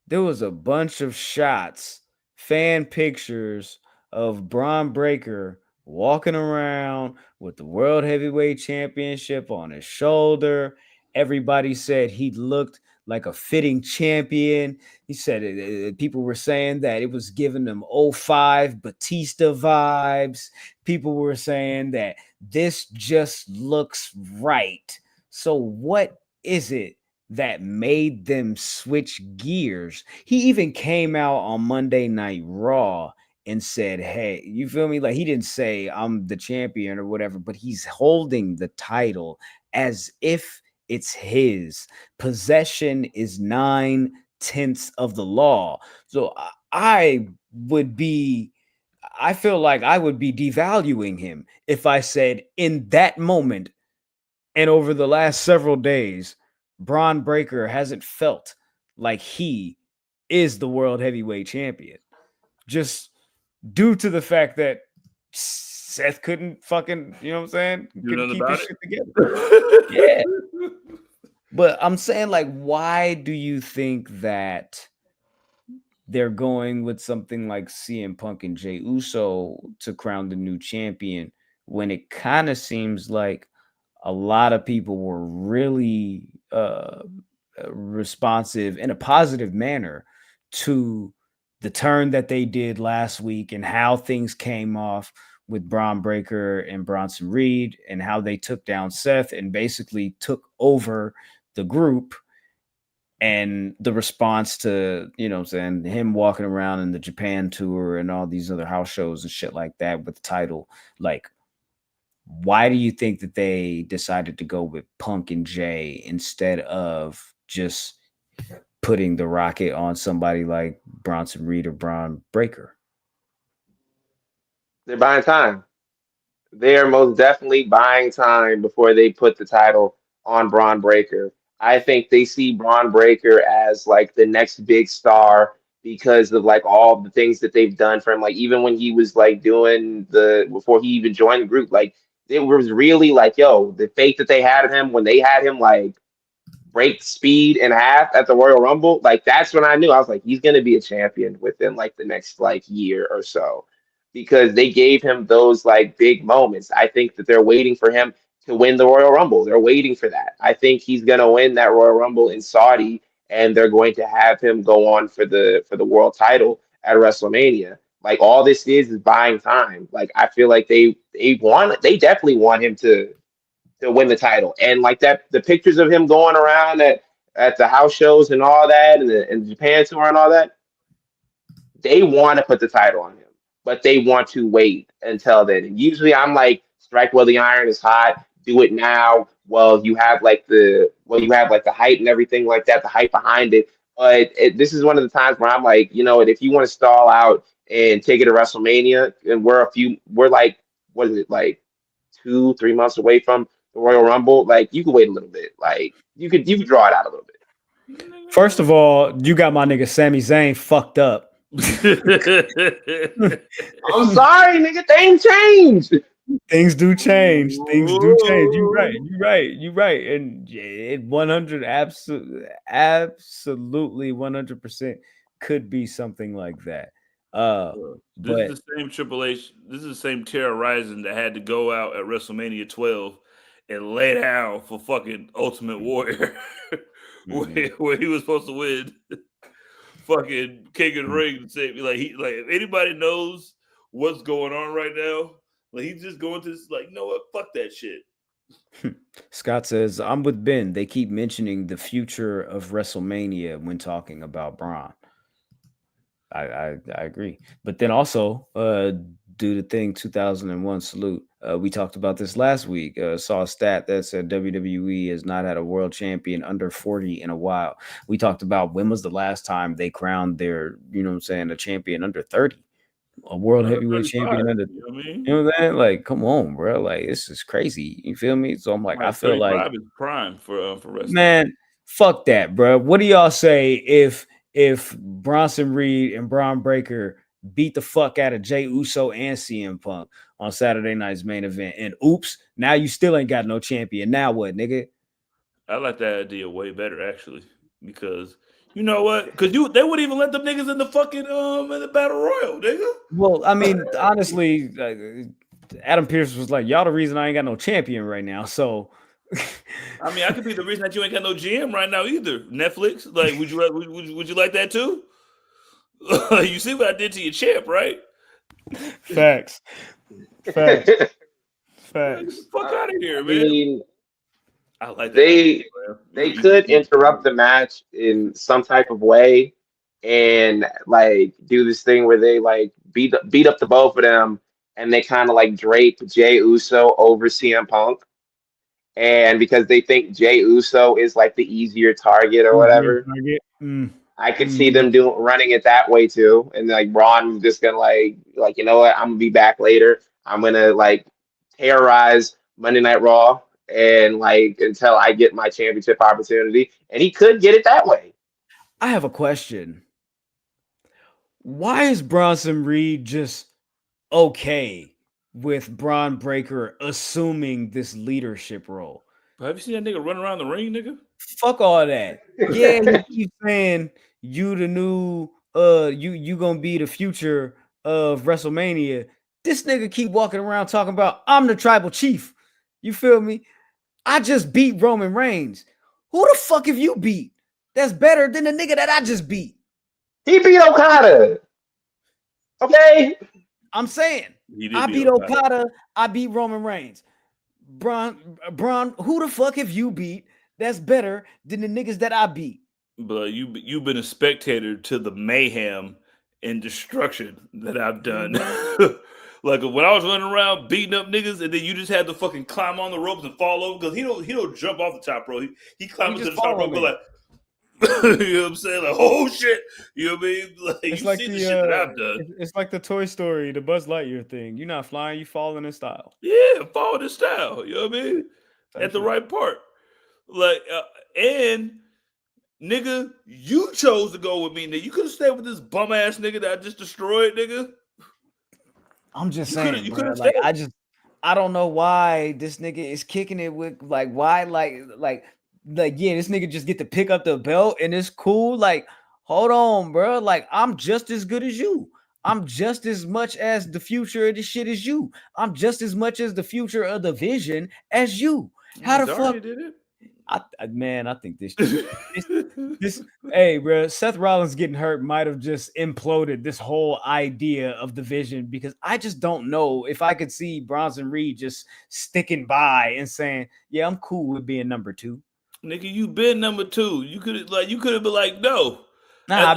Speaker 2: there was a bunch of shots, fan pictures of Bron Breakker walking around with the World Heavyweight Championship on his shoulder. Everybody said he looked like a fitting champion. He said people were saying that it was giving them 05 Batista vibes. People were saying that this just looks right. So what is it that made them switch gears? He even came out on Monday Night Raw and said, hey, you feel me? Like, he didn't say I'm the champion or whatever, but he's holding the title as if it's his. Possession is 9 tenths of the law. So I feel like I would be devaluing him if I said in that moment and over the last several days, Bron Breakker hasn't felt like he is the world heavyweight champion. Just due to the fact that Seth couldn't fucking, you know what I'm saying? Couldn't keep his shit together. Yeah. But I'm saying, like, why do you think that they're going with something like CM Punk and Jey Uso to crown the new champion when it kind of seems like a lot of people were really responsive in a positive manner to the turn that they did last week and how things came off with Bron Breakker and Bronson Reed and how they took down Seth and basically took over the group, and the response to, you know what I'm saying, him walking around in the Japan tour and all these other house shows and shit like that with the title. Like, why do you think that they decided to go with Punk and Jay instead of just putting the rocket on somebody like Bronson Reed or Bron Breakker?
Speaker 3: They're buying time. They are most definitely buying time before they put the title on Bron Breakker. I think they see Bron Breakker as like the next big star because of like all the things that they've done for him. Like even when he was like doing before he even joined the group, like it was really like, yo, the faith that they had in him when they had him like break speed in half at the Royal Rumble, like that's when I knew. I was like, he's gonna be a champion within like the next like year or so, because they gave him those like big moments. I think that they're waiting for him to win the Royal Rumble. They're waiting for that. I think he's gonna win that Royal Rumble in Saudi, and they're going to have him go on for the world title at WrestleMania. Like all this is buying time. Like I feel like they definitely want him to win the title. And like that, the pictures of him going around at the house shows and all that, and the Japan tour and all that, they want to put the title on him, but they want to wait until then. And usually I'm like, strike while the iron is hot, do it now. Well, you have like the hype and everything like that, the hype behind it. But this is one of the times where I'm like, you know what, if you want to stall out and take it to WrestleMania, and we're like, what is it, like 2-3 months away from the Royal Rumble, like you could wait a little bit. Like you could draw it out a little bit.
Speaker 2: First of all, you got my nigga Sami Zayn fucked up.
Speaker 3: I'm sorry, nigga, things change.
Speaker 2: Things do change. Things do change. You're right. And it 100 absolutely 100% could be something like that.
Speaker 1: This is the same Triple H. This is the same Terra Rising that had to go out at WrestleMania 12 and lay down for fucking Ultimate Warrior, where he was supposed to win fucking King of the Ring and say, like, if anybody knows what's going on right now, like he's just going to this, like, you know what, fuck that shit.
Speaker 2: Scott says, I'm with Ben. They keep mentioning the future of WrestleMania when talking about Bron. I agree. But then also, do the thing 2001 salute. We talked about this last week. Saw a stat that said WWE has not had a world champion under 40 in a while. We talked about when was the last time they crowned their, you know what I'm saying, a champion under 30. A world heavyweight champion under, you know what I'm saying? Like, come on, bro. Like, this is crazy. You feel me? So I'm like, I feel like
Speaker 1: is prime for wrestling.
Speaker 2: Man, fuck that, bro. What do y'all say if Bronson Reed and Bron Breakker beat the fuck out of Jey Uso and CM Punk on Saturday night's main event? And oops, now you still ain't got no champion. Now what, nigga?
Speaker 1: I like that idea way better, actually, because you know what? Because they wouldn't even let them niggas in the fucking in the Battle Royal, nigga.
Speaker 2: Well, I mean, honestly, Adam Pearce was like, y'all the reason I ain't got no champion right now. So
Speaker 1: I mean, I could be the reason that you ain't got no GM right now either. Netflix, like, would you like that too? You see what I did to your champ, right?
Speaker 2: Facts.
Speaker 1: Fuck out of here, man.
Speaker 3: I mean,
Speaker 1: I like
Speaker 3: that. They could interrupt the match in some type of way and like do this thing where they like beat up the both of them, and they kind of like drape Jey Uso over CM Punk. And because they think Jey Uso is like the easier target or whatever. I could see them running it that way too, and like Braun was just gonna like you know what, I'm gonna be back later. I'm gonna like terrorize Monday Night Raw and like until I get my championship opportunity, and he could get it that way.
Speaker 2: I have a question. Why is Bronson Reed just okay with Braun Breaker assuming this leadership role?
Speaker 1: But have you seen that nigga run around the ring, nigga?
Speaker 2: Fuck all that. Yeah, he keeps saying you the new you gonna be the future of WrestleMania. This nigga keep walking around talking about I'm the tribal chief. You feel me? I just beat Roman Reigns. Who the fuck have you beat? That's better than the nigga that I just beat.
Speaker 3: He beat Okada. Okay.
Speaker 2: I'm saying I beat Okada. I beat Roman Reigns. Bron, who the fuck have you beat that's better than the niggas that I beat?
Speaker 1: But you've been a spectator to the mayhem and destruction that I've done. Like when I was running around beating up niggas, and then you just had to fucking climb on the ropes and fall over because he don't jump off the top rope. He climbs to the top rope, but like you know what I'm saying? Like, oh shit. You know what I mean? Like,
Speaker 2: it's
Speaker 1: you
Speaker 2: like
Speaker 1: see the shit that I've done.
Speaker 2: It's like the Toy Story, the Buzz Lightyear thing. You're not flying, you falling in style.
Speaker 1: Yeah, falling in style. You know what I mean? At the right part. Like, and nigga, you chose to go with me, nigga. You could have stayed with this bum ass nigga that I just destroyed, nigga.
Speaker 2: I'm just saying, bro, like I don't know why this nigga is kicking it with like why like yeah, this nigga just get to pick up the belt and it's cool. Like, hold on, bro. Like, I'm just as good as you. I'm just as much as the future of this shit as you. I'm just as much as the future of the vision as you. How the fuck
Speaker 1: did it?
Speaker 2: I think this hey, bro, Seth Rollins getting hurt might have just imploded this whole idea of the vision, because I just don't know if I could see Bronson Reed just sticking by and saying, yeah, I'm cool with being number 2.
Speaker 1: Nigga, you been number 2. You could have been like, no.
Speaker 2: Nah,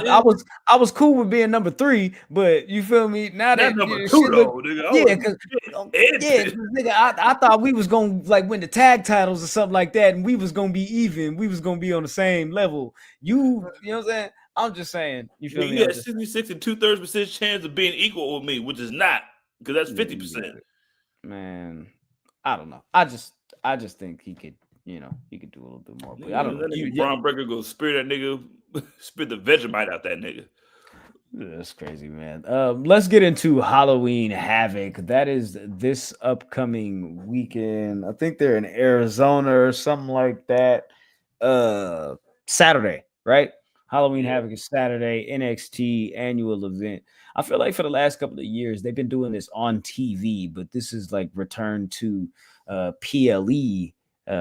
Speaker 2: I was cool with being number 3, but you feel me? Now that
Speaker 1: number 2 though, nigga.
Speaker 2: Nigga, I thought we was gonna like win the tag titles or something like that, and we was gonna be even. We was gonna be on the same level. You know what I'm saying? I'm just saying. You feel me?
Speaker 1: You had 66 and 2/3% chance of being equal with me, which is not, because that's 50%.
Speaker 2: Man, I don't know. I just think he could. You know, he could do a little bit more. But I don't know.
Speaker 1: Bron Breakker go spit that nigga, spit the Vegemite out that nigga.
Speaker 2: That's crazy, man. Let's get into Halloween Havoc. That is this upcoming weekend. I think they're in Arizona or something like that. Saturday, right? Halloween Havoc is Saturday. NXT annual event. I feel like for the last couple of years they've been doing this on TV, but this is like return to PLE. You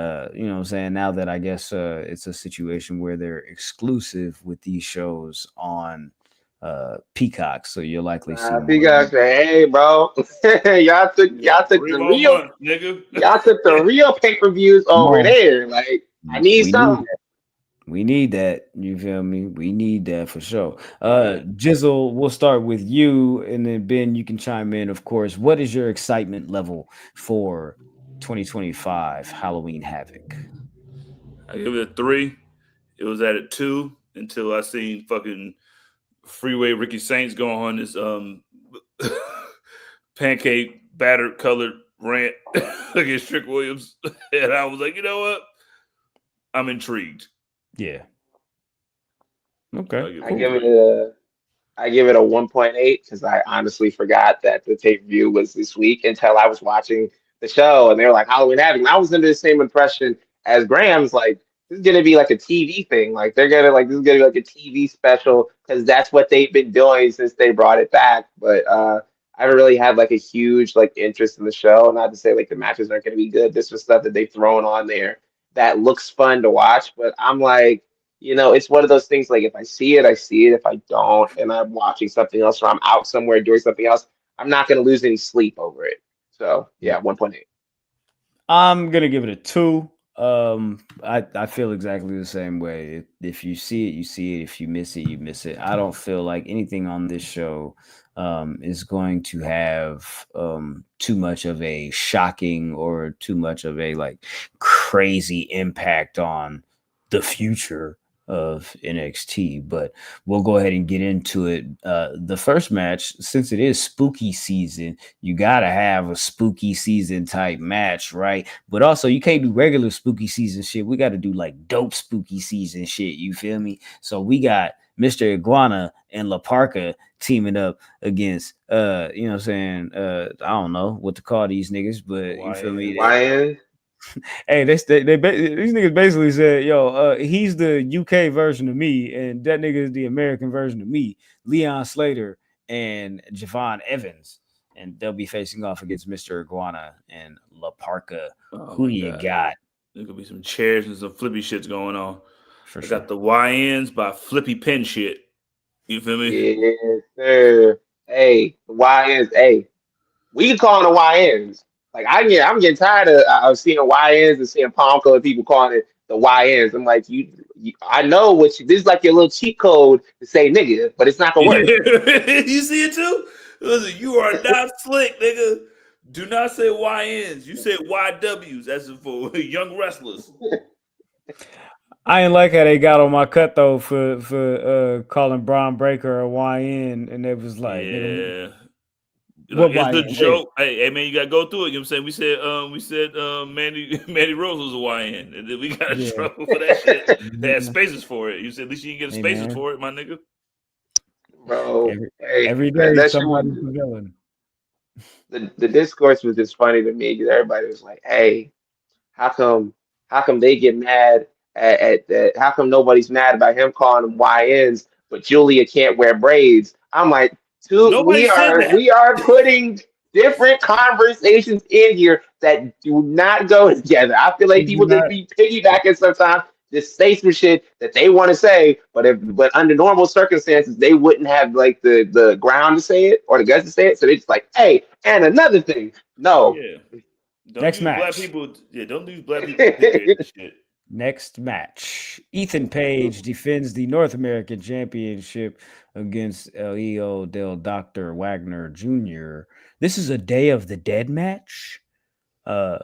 Speaker 2: know what I'm saying? Now that I guess it's a situation where they're exclusive with these shows on Peacock, so you'll likely see
Speaker 3: Peacock say, hey bro, y'all took the real
Speaker 1: months, nigga.
Speaker 3: Y'all took the real pay-per-views over there. Like, I need something.
Speaker 2: We need that. You feel me? We need that for sure. Jizzle, we'll start with you, and then Ben, you can chime in, of course. What is your excitement level for 2025 Halloween Havoc?
Speaker 1: I give it a 3. It was at a 2 until I seen fucking Freeway Ricky Saints go on this pancake battered colored rant against Trick Williams, and I was like, you know what? I'm intrigued.
Speaker 2: Yeah. Okay.
Speaker 3: I give it a 1.8 because I honestly forgot that the pay-per-view was this week until I was watching the show, and they were like Halloween Havoc. And I was under the same impression as Graham's, like, this is gonna be like a TV thing. Like, they're gonna like this is gonna be like a TV special because that's what they've been doing since they brought it back. But I haven't really had like a huge like interest in the show. Not to say like the matches aren't gonna be good. This was stuff that they've thrown on there that looks fun to watch. But I'm like, you know, it's one of those things like if I see it, I see it. If I don't, and I'm watching something else or I'm out somewhere doing something else, I'm not gonna lose any sleep over it. So yeah, 1.8.
Speaker 2: I'm gonna give it a 2. I feel exactly the same way. If you see it, you see it. If you miss it, you miss it. I don't feel like anything on this show is going to have too much of a shocking or too much of a like crazy impact on the future of NXT, but we'll go ahead and get into it. The first match, since it is spooky season, you gotta have a spooky season type match, right? But also you can't do regular spooky season shit. We got to do like dope spooky season shit. You feel me? So we got Mr. Iguana and La Parka teaming up against you know what I'm saying? I don't know what to call these niggas, but you feel me?
Speaker 3: Lion.
Speaker 2: Hey, these niggas basically said, yo, he's the UK version of me, and that nigga is the American version of me, Leon Slater and Javon Evans. And they'll be facing off against Mr. Iguana and La Parka. Who do you got?
Speaker 1: There could be some chairs and some flippy shits going on.
Speaker 2: For
Speaker 1: I
Speaker 2: sure.
Speaker 1: got the YNs by Flippy Pen shit. You feel me?
Speaker 3: Yes, sir. Hey, the YNs. Hey, we can call them the YNs. Like I'm getting tired of seeing YNs and seeing palm code people calling it the YNs. I'm like, I know what this is like your little cheat code to say nigga, but it's not gonna work.
Speaker 1: You see it too? Listen, you are not slick, nigga. Do not say YNs. You say YWs. That's for young wrestlers.
Speaker 2: I ain't like how they got on my cut though for calling Bron Breakker a YN, and it was like,
Speaker 1: yeah.
Speaker 2: What
Speaker 1: It's the
Speaker 2: YN?
Speaker 1: joke. Hey, man, you gotta go through it. You know what I'm saying? We said Mandy Rose was a YN, and then we got in trouble for that shit. They had spaces for it. You said at least you can get spaces for it, my nigga.
Speaker 3: Bro,
Speaker 2: every day
Speaker 3: that
Speaker 2: somebody's a villain.
Speaker 3: The discourse was just funny to me because everybody was like, "Hey, how come they get mad at that? How come nobody's mad about him calling them YNs, but Julia can't wear braids?" I'm like,
Speaker 1: Nobody said that.
Speaker 3: we are putting different conversations in here that do not go together. I feel like people just be piggybacking sometimes. Just say some shit that they want to say, but under normal circumstances, they wouldn't have like the ground to say it or the guts to say it. So they're just like, hey, and another thing. No.
Speaker 1: Yeah.
Speaker 2: Next match.
Speaker 1: Black people, don't use black people to shit.
Speaker 2: Next match. Ethan Page defends the North American Championship against El Hijo del Dr. Wagner Jr. This is a Day of the Dead match. I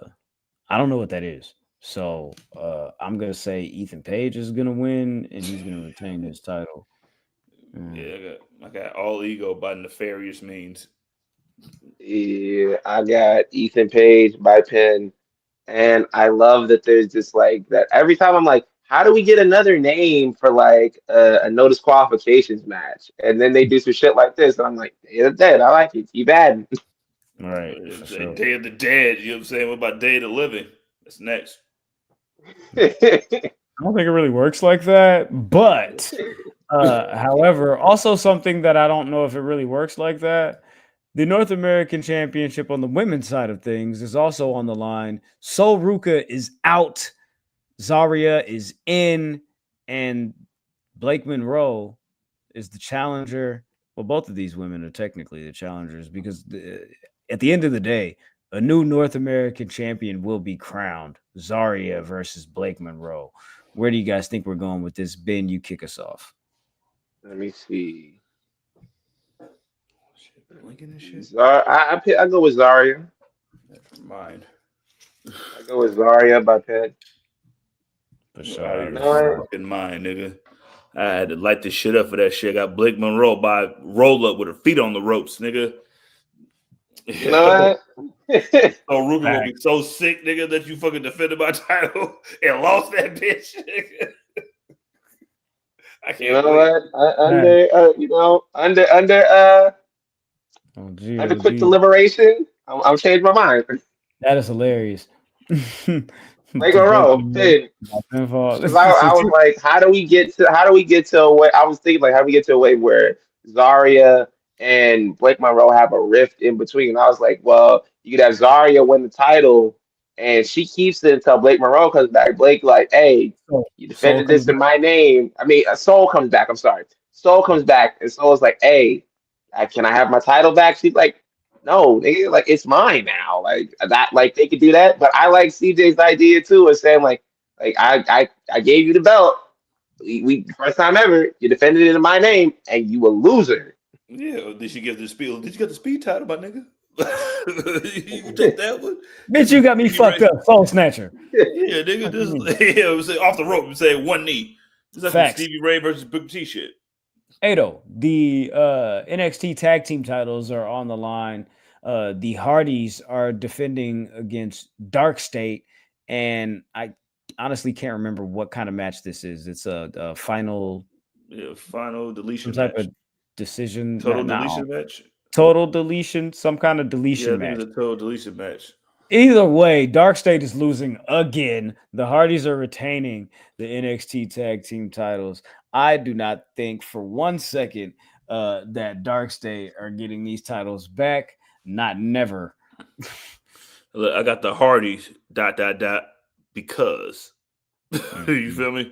Speaker 2: don't know what that is. So I'm gonna say Ethan Page is gonna win and he's gonna retain his title.
Speaker 1: Yeah, I got all ego by nefarious means.
Speaker 3: Yeah, I got Ethan Page by pin, and I love that there's just like that every time I'm like, how do we get another name for like a no disqualifications match? And then they do some shit like this, and I'm like, Day of the Dead, I like it. Keep adding.
Speaker 2: All right,
Speaker 1: sure. Day of the Dead. You know what I'm saying? What about Day of the Living? That's next.
Speaker 2: I don't think it really works like that, but however, also something that I don't know if it really works like that. The North American Championship on the women's side of things is also on the line. Sol Ruka is out, Zarya is in, and Blake Monroe is the challenger. Well, both of these women are technically the challengers because at the end of the day, a new North American champion will be crowned. Zarya versus Blake Monroe. Where do you guys think we're going with this? Ben, you kick us off.
Speaker 3: Let me see.
Speaker 1: Shit.
Speaker 3: I go with Zarya.
Speaker 1: Never mind.
Speaker 3: I go with Zarya by pin.
Speaker 2: For sure.
Speaker 1: Fucking mind, nigga. I had to light this shit up for that shit. I got Blake Monroe by roll up with her feet on the ropes, nigga.
Speaker 3: You know what?
Speaker 1: So Ruby will be so sick, nigga, that you fucking defended my title and lost that bitch. I can't.
Speaker 3: You know what? Under quick deliberation, I'm changing my mind.
Speaker 2: That is hilarious.
Speaker 3: Like a row, dude. I was like, how do we get to a way? I was thinking like, how do we get to a way where Zarya and Blake Monroe have a rift in between? And I was like, well, you could have Zarya win the title, and she keeps it until Blake Monroe comes back. Blake like, hey, you defended this in my name. I mean, Soul comes back. I'm sorry, Soul comes back, and Soul's like, hey, can I have my title back? She's like, no, nigga, like it's mine now. Like that, like they could do that. But I like CJ's idea too of saying like I gave you the belt. We first time ever, you defended it in my name, and you a loser.
Speaker 1: Yeah, did she get the speed? Did you get the speed title, my nigga? You take that one?
Speaker 2: Bitch, you got me fucked up, Soul Snatcher.
Speaker 1: Yeah, nigga, this off the rope. You say one knee. It's like some
Speaker 2: Facts.
Speaker 1: Stevie Ray versus Booker T shit.
Speaker 2: Ado, the NXT tag team titles are on the line. The Hardys are defending against Dark State, and I honestly can't remember what kind of match this is. It's a final,
Speaker 1: final deletion
Speaker 2: some type
Speaker 1: match.
Speaker 2: of decision,
Speaker 1: Total deletion match.
Speaker 2: Total deletion, some kind of deletion match.
Speaker 1: I think it's a total deletion match.
Speaker 2: Either way, Dark State is losing again. The Hardys are retaining the NXT tag team titles. I do not think for 1 second that Dark State are getting these titles back. Not never.
Speaker 1: Look, I got the Hardys ... because you feel me?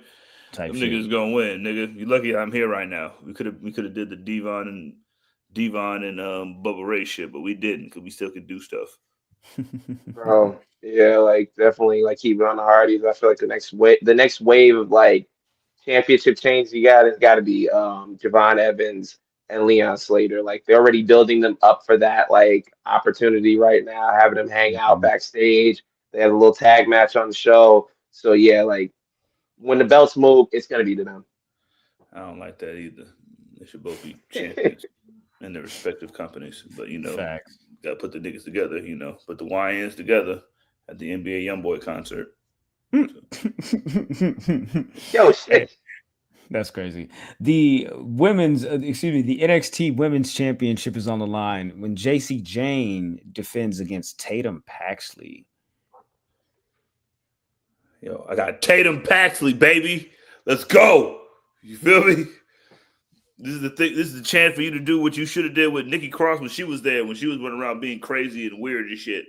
Speaker 1: Them niggas gonna win, nigga. You lucky I'm here right now. We could have did the Devon and Bubba Ray shit, but we didn't because we still could do stuff.
Speaker 3: Bro, yeah, like definitely like keep it on the Hardys. I feel like the next wave of like championship change you got has got to be Javon Evans and Leon Slater. Like they're already building them up for that like opportunity right now, having them hang out backstage. They have a little tag match on the show. So yeah, like when the belts move, it's gonna be to them.
Speaker 1: I don't like that either. They should both be champions in their respective companies. But
Speaker 2: Facts.
Speaker 1: Gotta put the niggas together, put the YNs together at the NBA Youngboy concert.
Speaker 3: Yo, shit.
Speaker 2: That's crazy. The NXT Women's Championship is on the line when JC Jane defends against Tatum Paxley.
Speaker 1: Yo, I got Tatum Paxley, baby. Let's go. You feel me? This is the thing. This is the chance for you to do what you should have did with Nikki Cross when she was there, when she was running around being crazy and weird and shit.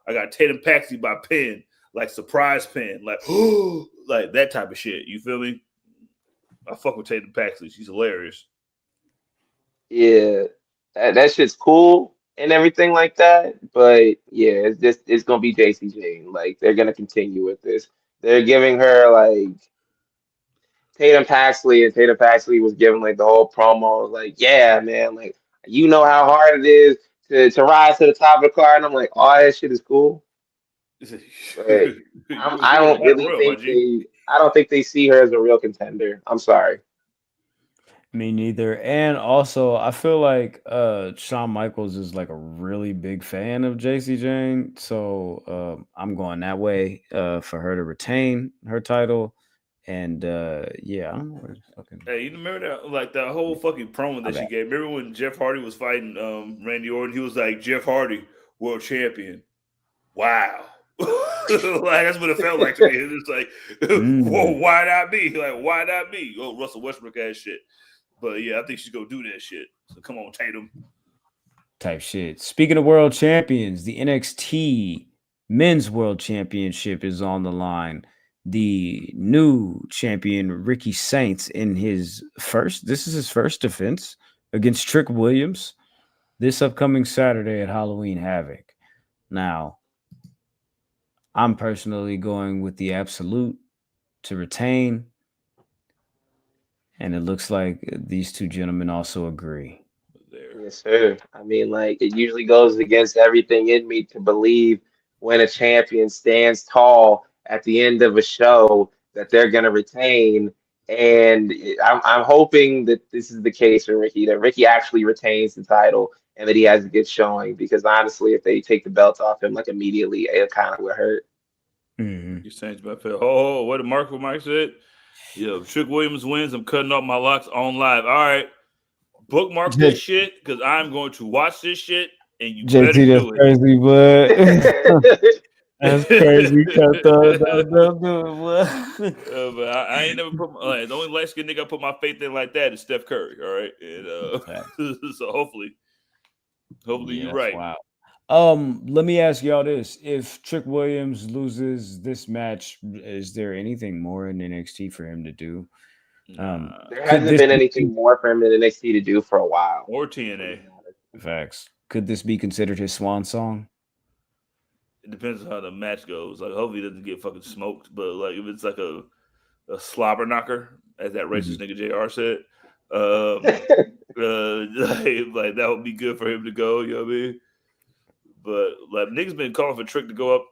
Speaker 1: I got Tatum Paxley by pin, like surprise pin, like like that type of shit. You feel me? I fuck with Tatum Paxley. She's hilarious.
Speaker 3: Yeah, that shit's cool and everything like that. But yeah, it's gonna be JC Jane. Like they're gonna continue with this. They're giving her like Tatum Paxley, and Tatum Paxley was giving like the whole promo, like, yeah, man, like you know how hard it is to rise to the top of the card. And I'm like, all that shit is cool. But I don't think they see her as a real contender. I'm sorry.
Speaker 2: Me neither. And also, I feel like Shawn Michaels is like a really big fan of JC Jane. So I'm going that way for her to retain her title. And yeah, I don't know where fucking.
Speaker 1: Hey, you remember that, like that whole fucking promo that she gave? Remember when Jeff Hardy was fighting Randy Orton? He was like, Jeff Hardy, world champion. Wow. Like that's what it felt like to me. It was like, whoa, why not me? Like, why not me? Oh, Russell Westbrook ass shit. But yeah, I think she's gonna do that shit. So come on, Tatum.
Speaker 2: Type shit. Speaking of world champions, the NXT Men's World Championship is on the line. The new champion Ricky Saints this is his first defense against Trick Williams this upcoming Saturday at Halloween Havoc. Now, I'm personally going with the Absolute to retain, and it looks like these two gentlemen also agree.
Speaker 3: Yes, sir. I mean, like it usually goes against everything in me to believe when a champion stands tall at the end of a show that they're going to retain. And I'm hoping that this is the case for Ricky, that Ricky actually retains the title and that he has a good showing. Because honestly, if they take the belt off him like immediately, it kind of would hurt.
Speaker 1: You saying about oh, what did Mike said? Yo, Trick Williams wins. I'm cutting off my locks on live. All right, bookmark this shit because I'm going to watch this shit and you better do it.
Speaker 2: Crazy, but that's crazy.
Speaker 1: But I ain't never put the only light skinned nigga I put my faith in like that is Steph Curry. All right, and so hopefully you're right.
Speaker 2: Wow. Let me ask y'all this: if Trick Williams loses this match, is there anything more in NXT for him to do?
Speaker 3: There hasn't been anything more for him in NXT to do for a while.
Speaker 1: Or TNA.
Speaker 2: Facts. Could this be considered his swan song?
Speaker 1: It depends on how the match goes. Like, hopefully he doesn't get fucking smoked. But like, if it's like a slobber knocker, as that racist nigga JR said, like that would be good for him to go. You know what I mean? But like, niggas been calling for Trick to go up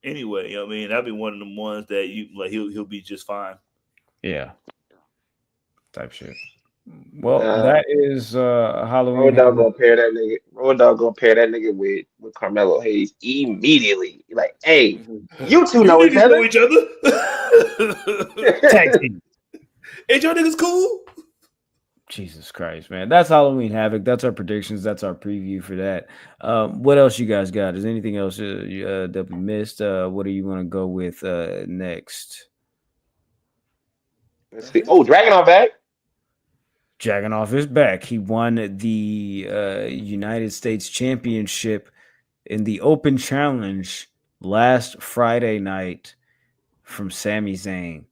Speaker 1: anyway. You know what I mean? That'd be one of them ones that you like. He'll be just fine.
Speaker 2: Yeah. type shit. Well, that is Halloween.
Speaker 3: Road Dogg gonna pair that nigga. Road Dogg gonna pair that nigga with Carmelo Hayes immediately. Like, hey, you two know each
Speaker 1: niggas
Speaker 3: other.
Speaker 1: know each other.
Speaker 2: Tag team.
Speaker 1: Ain't y'all niggas cool?
Speaker 2: Jesus Christ, man. That's Halloween Havoc. That's our predictions. That's our preview for that. What else you guys got? Is anything else that we missed? What do you want to go with next?
Speaker 3: Let's see. Oh, Dragunov back.
Speaker 2: Dragunov is back. He won the United States Championship in the Open Challenge last Friday night from Sami Zayn.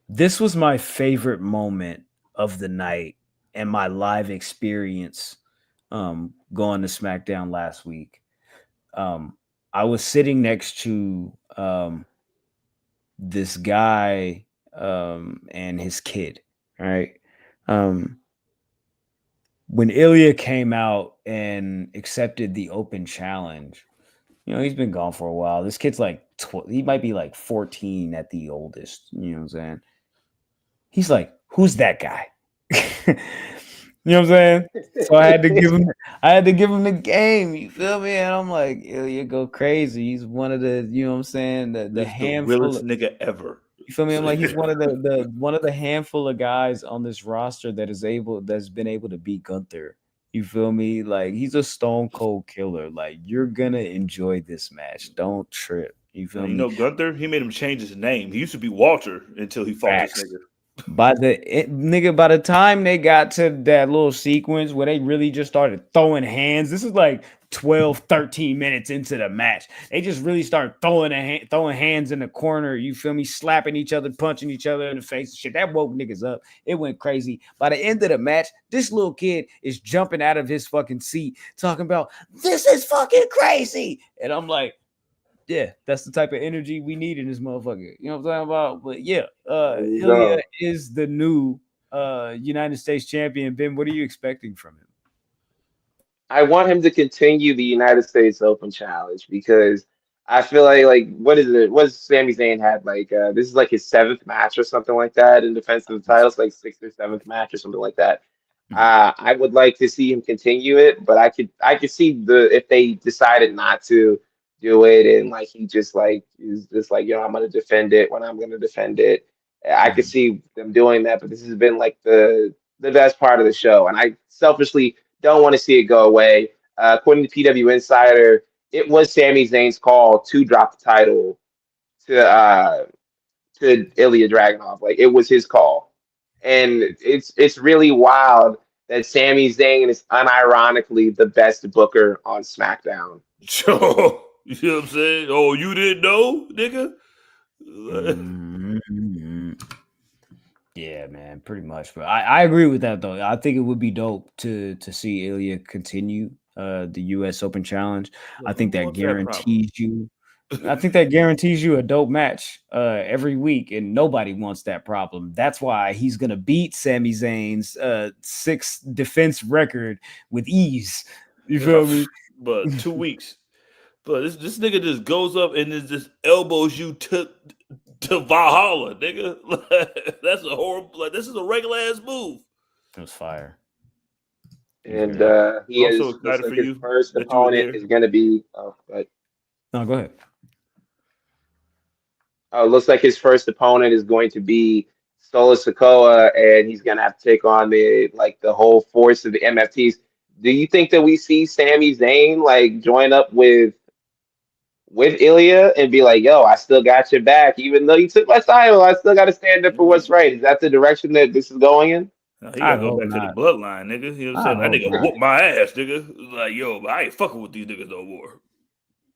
Speaker 2: This was my favorite moment of the night and my live experience going to SmackDown last week. I was sitting next to this guy and his kid, right? When Ilya came out and accepted the Open Challenge, you know, he's been gone for a while. This kid's like, he might be like 14 at the oldest, you know what I'm saying? He's like, who's that guy? You know what I'm saying? So I had to give him the game. You feel me? And I'm like, Ilya, go crazy. He's one of the, you know what I'm saying, the handful
Speaker 1: the realest nigga ever.
Speaker 2: You feel me? I'm like, he's one of the handful of guys on this roster that's been able to beat Gunther. You feel me? Like, he's a stone cold killer. Like, you're gonna enjoy this match. Don't trip. You feel me?
Speaker 1: You know, Gunther, he made him change his name. He used to be Walter until he fought this nigga.
Speaker 2: By the time they got to that little sequence where they really just started throwing hands, this is like 12, 13 minutes into the match. They just really started throwing hands in the corner. You feel me? Slapping each other, punching each other in the face and shit. That woke niggas up. It went crazy. By the end of the match, this little kid is jumping out of his fucking seat talking about, this is fucking crazy. And I'm like, yeah, that's the type of energy we need in this motherfucker. You know what I'm talking about? But yeah, Ilya is the new United States champion. Ben, what are you expecting from him?
Speaker 3: I want him to continue the United States Open Challenge because I feel like what is it? What does Sami Zayn had? Like this is like his 7th match or something like that in defense of the title. It's like 6th or 7th match or something like that. I would like to see him continue it, but I could see if they decided not to do it and like he just like is just like, you know, I'm gonna defend it when I'm gonna defend it. I could see them doing that, but this has been like the best part of the show, and I selfishly don't want to see it go away. According to PW Insider, it was Sami Zayn's call to drop the title to Ilya Dragunov. Like, it was his call, and it's really wild that Sami Zayn is unironically the best booker on SmackDown.
Speaker 1: Sure. You know what I'm saying? Oh, you didn't know, nigga?
Speaker 2: Yeah, man, pretty much. But I agree with that, though. I think it would be dope to see Ilya continue the U.S. Open Challenge. I think that guarantees you. I think that guarantees you a dope match every week, and nobody wants that problem. That's why he's gonna beat Sami Zayn's 6 defense record with ease. You feel me?
Speaker 1: But 2 weeks. But this nigga just goes up and just elbows you to Valhalla, nigga. That's a horrible. Like, this is a regular ass move.
Speaker 2: It was fire.
Speaker 3: And he
Speaker 1: I'm
Speaker 3: is
Speaker 1: so excited for
Speaker 3: his
Speaker 1: you
Speaker 3: first
Speaker 1: that you were
Speaker 3: opponent
Speaker 1: there.
Speaker 3: is going to be. Oh, but
Speaker 2: No, go ahead.
Speaker 3: looks like his first opponent is going to be Solo Sikoa, and he's going to have to take on the whole force of the MFTs. Do you think that we see Sami Zayn like join up with Ilya and be like, yo, I still got your back, even though you took my title, I still got to stand up for what's right? Is that the direction that this is going in?
Speaker 1: He gotta go back to the bloodline, nigga. You know what I'm saying? That nigga whoop my ass, nigga. Like, yo, I ain't fucking with these niggas no more.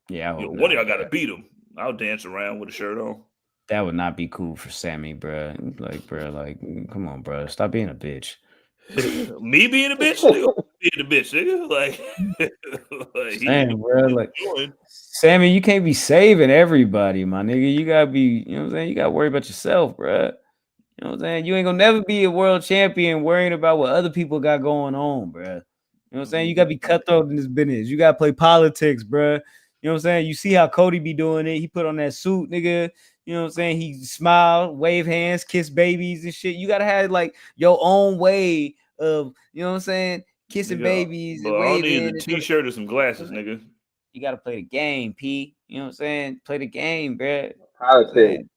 Speaker 2: Yeah,
Speaker 1: one of y'all gotta beat him. I'll dance around with a shirt on.
Speaker 2: That would not be cool for Sammy, bro. Like, come on, bro. Stop being a bitch.
Speaker 1: Me being a bitch? Nigga, being a bitch, nigga. Like
Speaker 2: Damn, bro. Like, Sammy, you can't be saving everybody, my nigga. You gotta be, you know what I'm saying? You gotta worry about yourself, bro. You know what I'm saying? You ain't gonna never be a world champion worrying about what other people got going on, bro. You know what I'm saying? You gotta be cutthroat in this business. You gotta play politics, bro. You know You know what I'm saying? You see how Cody be doing it. He put on that suit, nigga. You know what I'm saying? He smiled, wave hands, kiss babies and shit. You gotta have like your own way of, you know what I'm saying, kissing babies
Speaker 1: but
Speaker 2: and
Speaker 1: all I need
Speaker 2: waving.
Speaker 1: is a t-shirt and some glasses, nigga.
Speaker 2: You gotta play the game, P. You know what I'm saying? Play the game, bro.
Speaker 3: Politics.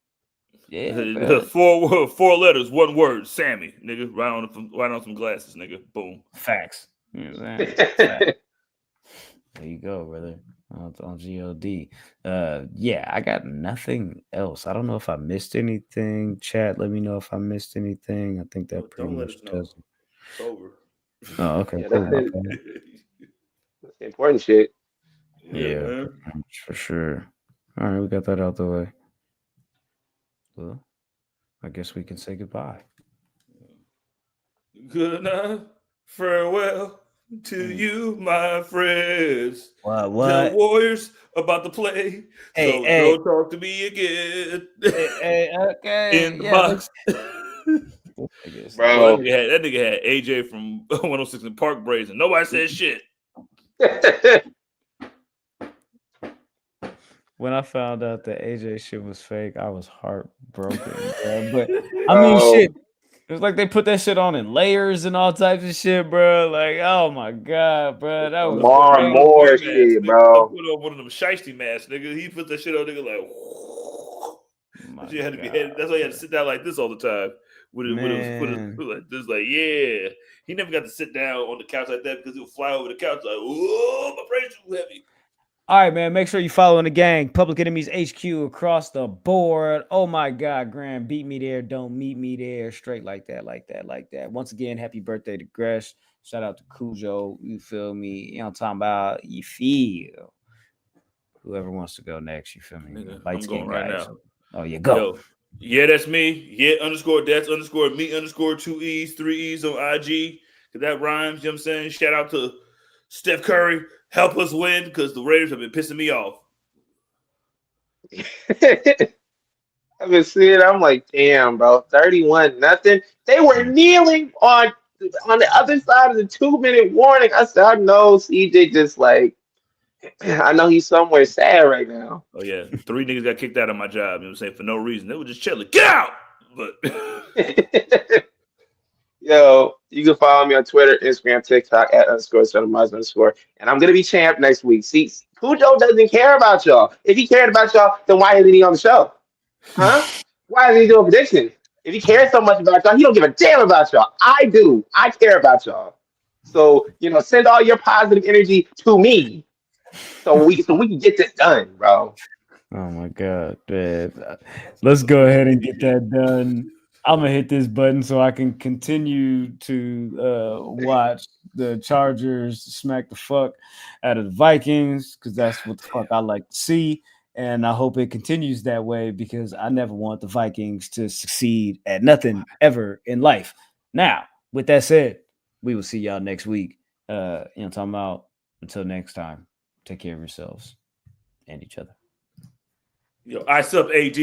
Speaker 2: Yeah,
Speaker 1: four letters, one word, Sammy, nigga. Right on some glasses, nigga. Boom.
Speaker 2: facts. You know what I'm saying? Facts. There you go, brother. On GOD. Yeah, I got nothing else. I don't know if I missed anything. Chat, let me know if I missed anything. I think that pretty much does it.
Speaker 1: It's over.
Speaker 2: Oh, okay,
Speaker 3: Yeah,
Speaker 2: cool.
Speaker 3: that's
Speaker 2: Okay.
Speaker 3: That's the important shit.
Speaker 2: Yeah, for sure. All right, we got that out the way. Well, I guess we can say goodbye.
Speaker 1: Good enough. Farewell to you, my friends.
Speaker 2: What?
Speaker 1: The Warriors about to play.
Speaker 2: Hey,
Speaker 1: so
Speaker 2: hey.
Speaker 1: don't talk to me again.
Speaker 2: Hey, okay.
Speaker 1: In the box.
Speaker 3: Bro.
Speaker 1: That nigga had AJ from 106 and Park Brazen. Nobody said shit.
Speaker 2: When I found out that AJ shit was fake, I was heartbroken. Bro. But I mean, shit. It was like they put that shit on in layers and all types of shit, bro. Like, oh my god, bro, that was
Speaker 3: more shit, bro.
Speaker 1: Put on one of them shiesty masks, nigga. He put that shit on, nigga. Like, that's why he had to sit down like this all the time. With it like this, like, yeah. He never got to sit down on the couch like that because he would fly over the couch like, oh, my brain's too heavy.
Speaker 2: All right, man. Make sure you following the gang. Public Enemies HQ across the board. Oh my God, Graham. Beat me there. Don't meet me there. Straight like that, like that, like that. Once again, happy birthday to Gresh. Shout out to Cujo. You feel me? You know what I'm talking about? You feel. Whoever wants to go next, you feel me?
Speaker 1: Nigga, I'm going right now.
Speaker 2: Oh, yeah, go.
Speaker 1: Yo, yeah, that's me. Yeah, that's me 2 E's, 3 E's on IG. Because that rhymes, you know what I'm saying? Shout out to Steph Curry. Help us win because the Raiders have been pissing me off.
Speaker 3: I've been seeing it. I'm like, damn, bro, 31-0. They were kneeling on the other side of the 2-minute warning. I said, I know CJ just like, I know he's somewhere sad right now.
Speaker 1: Oh, yeah. 3 niggas got kicked out of my job, you know what I'm saying, for no reason. They were just chilling. Get out! But
Speaker 3: Yo, you can follow me on Twitter, Instagram, TikTok @_. And I'm gonna be champ next week. See, Cujo doesn't care about y'all. If he cared about y'all, then why isn't he on the show? Huh? Why isn't he doing predictions? If he cares so much about y'all, he don't give a damn about y'all. I do. I care about y'all. So, send all your positive energy to me. So we can get this done, bro.
Speaker 2: Oh my God, man. Let's go ahead and get that done. I'm gonna hit this button so I can continue to watch the Chargers smack the fuck out of the Vikings because that's what the fuck I like to see, and I hope it continues that way because I never want the Vikings to succeed at nothing ever in life. Now, with that said, we will see y'all next week. Talking about until next time, take care of yourselves and each other.
Speaker 1: Yo, ice up, AD.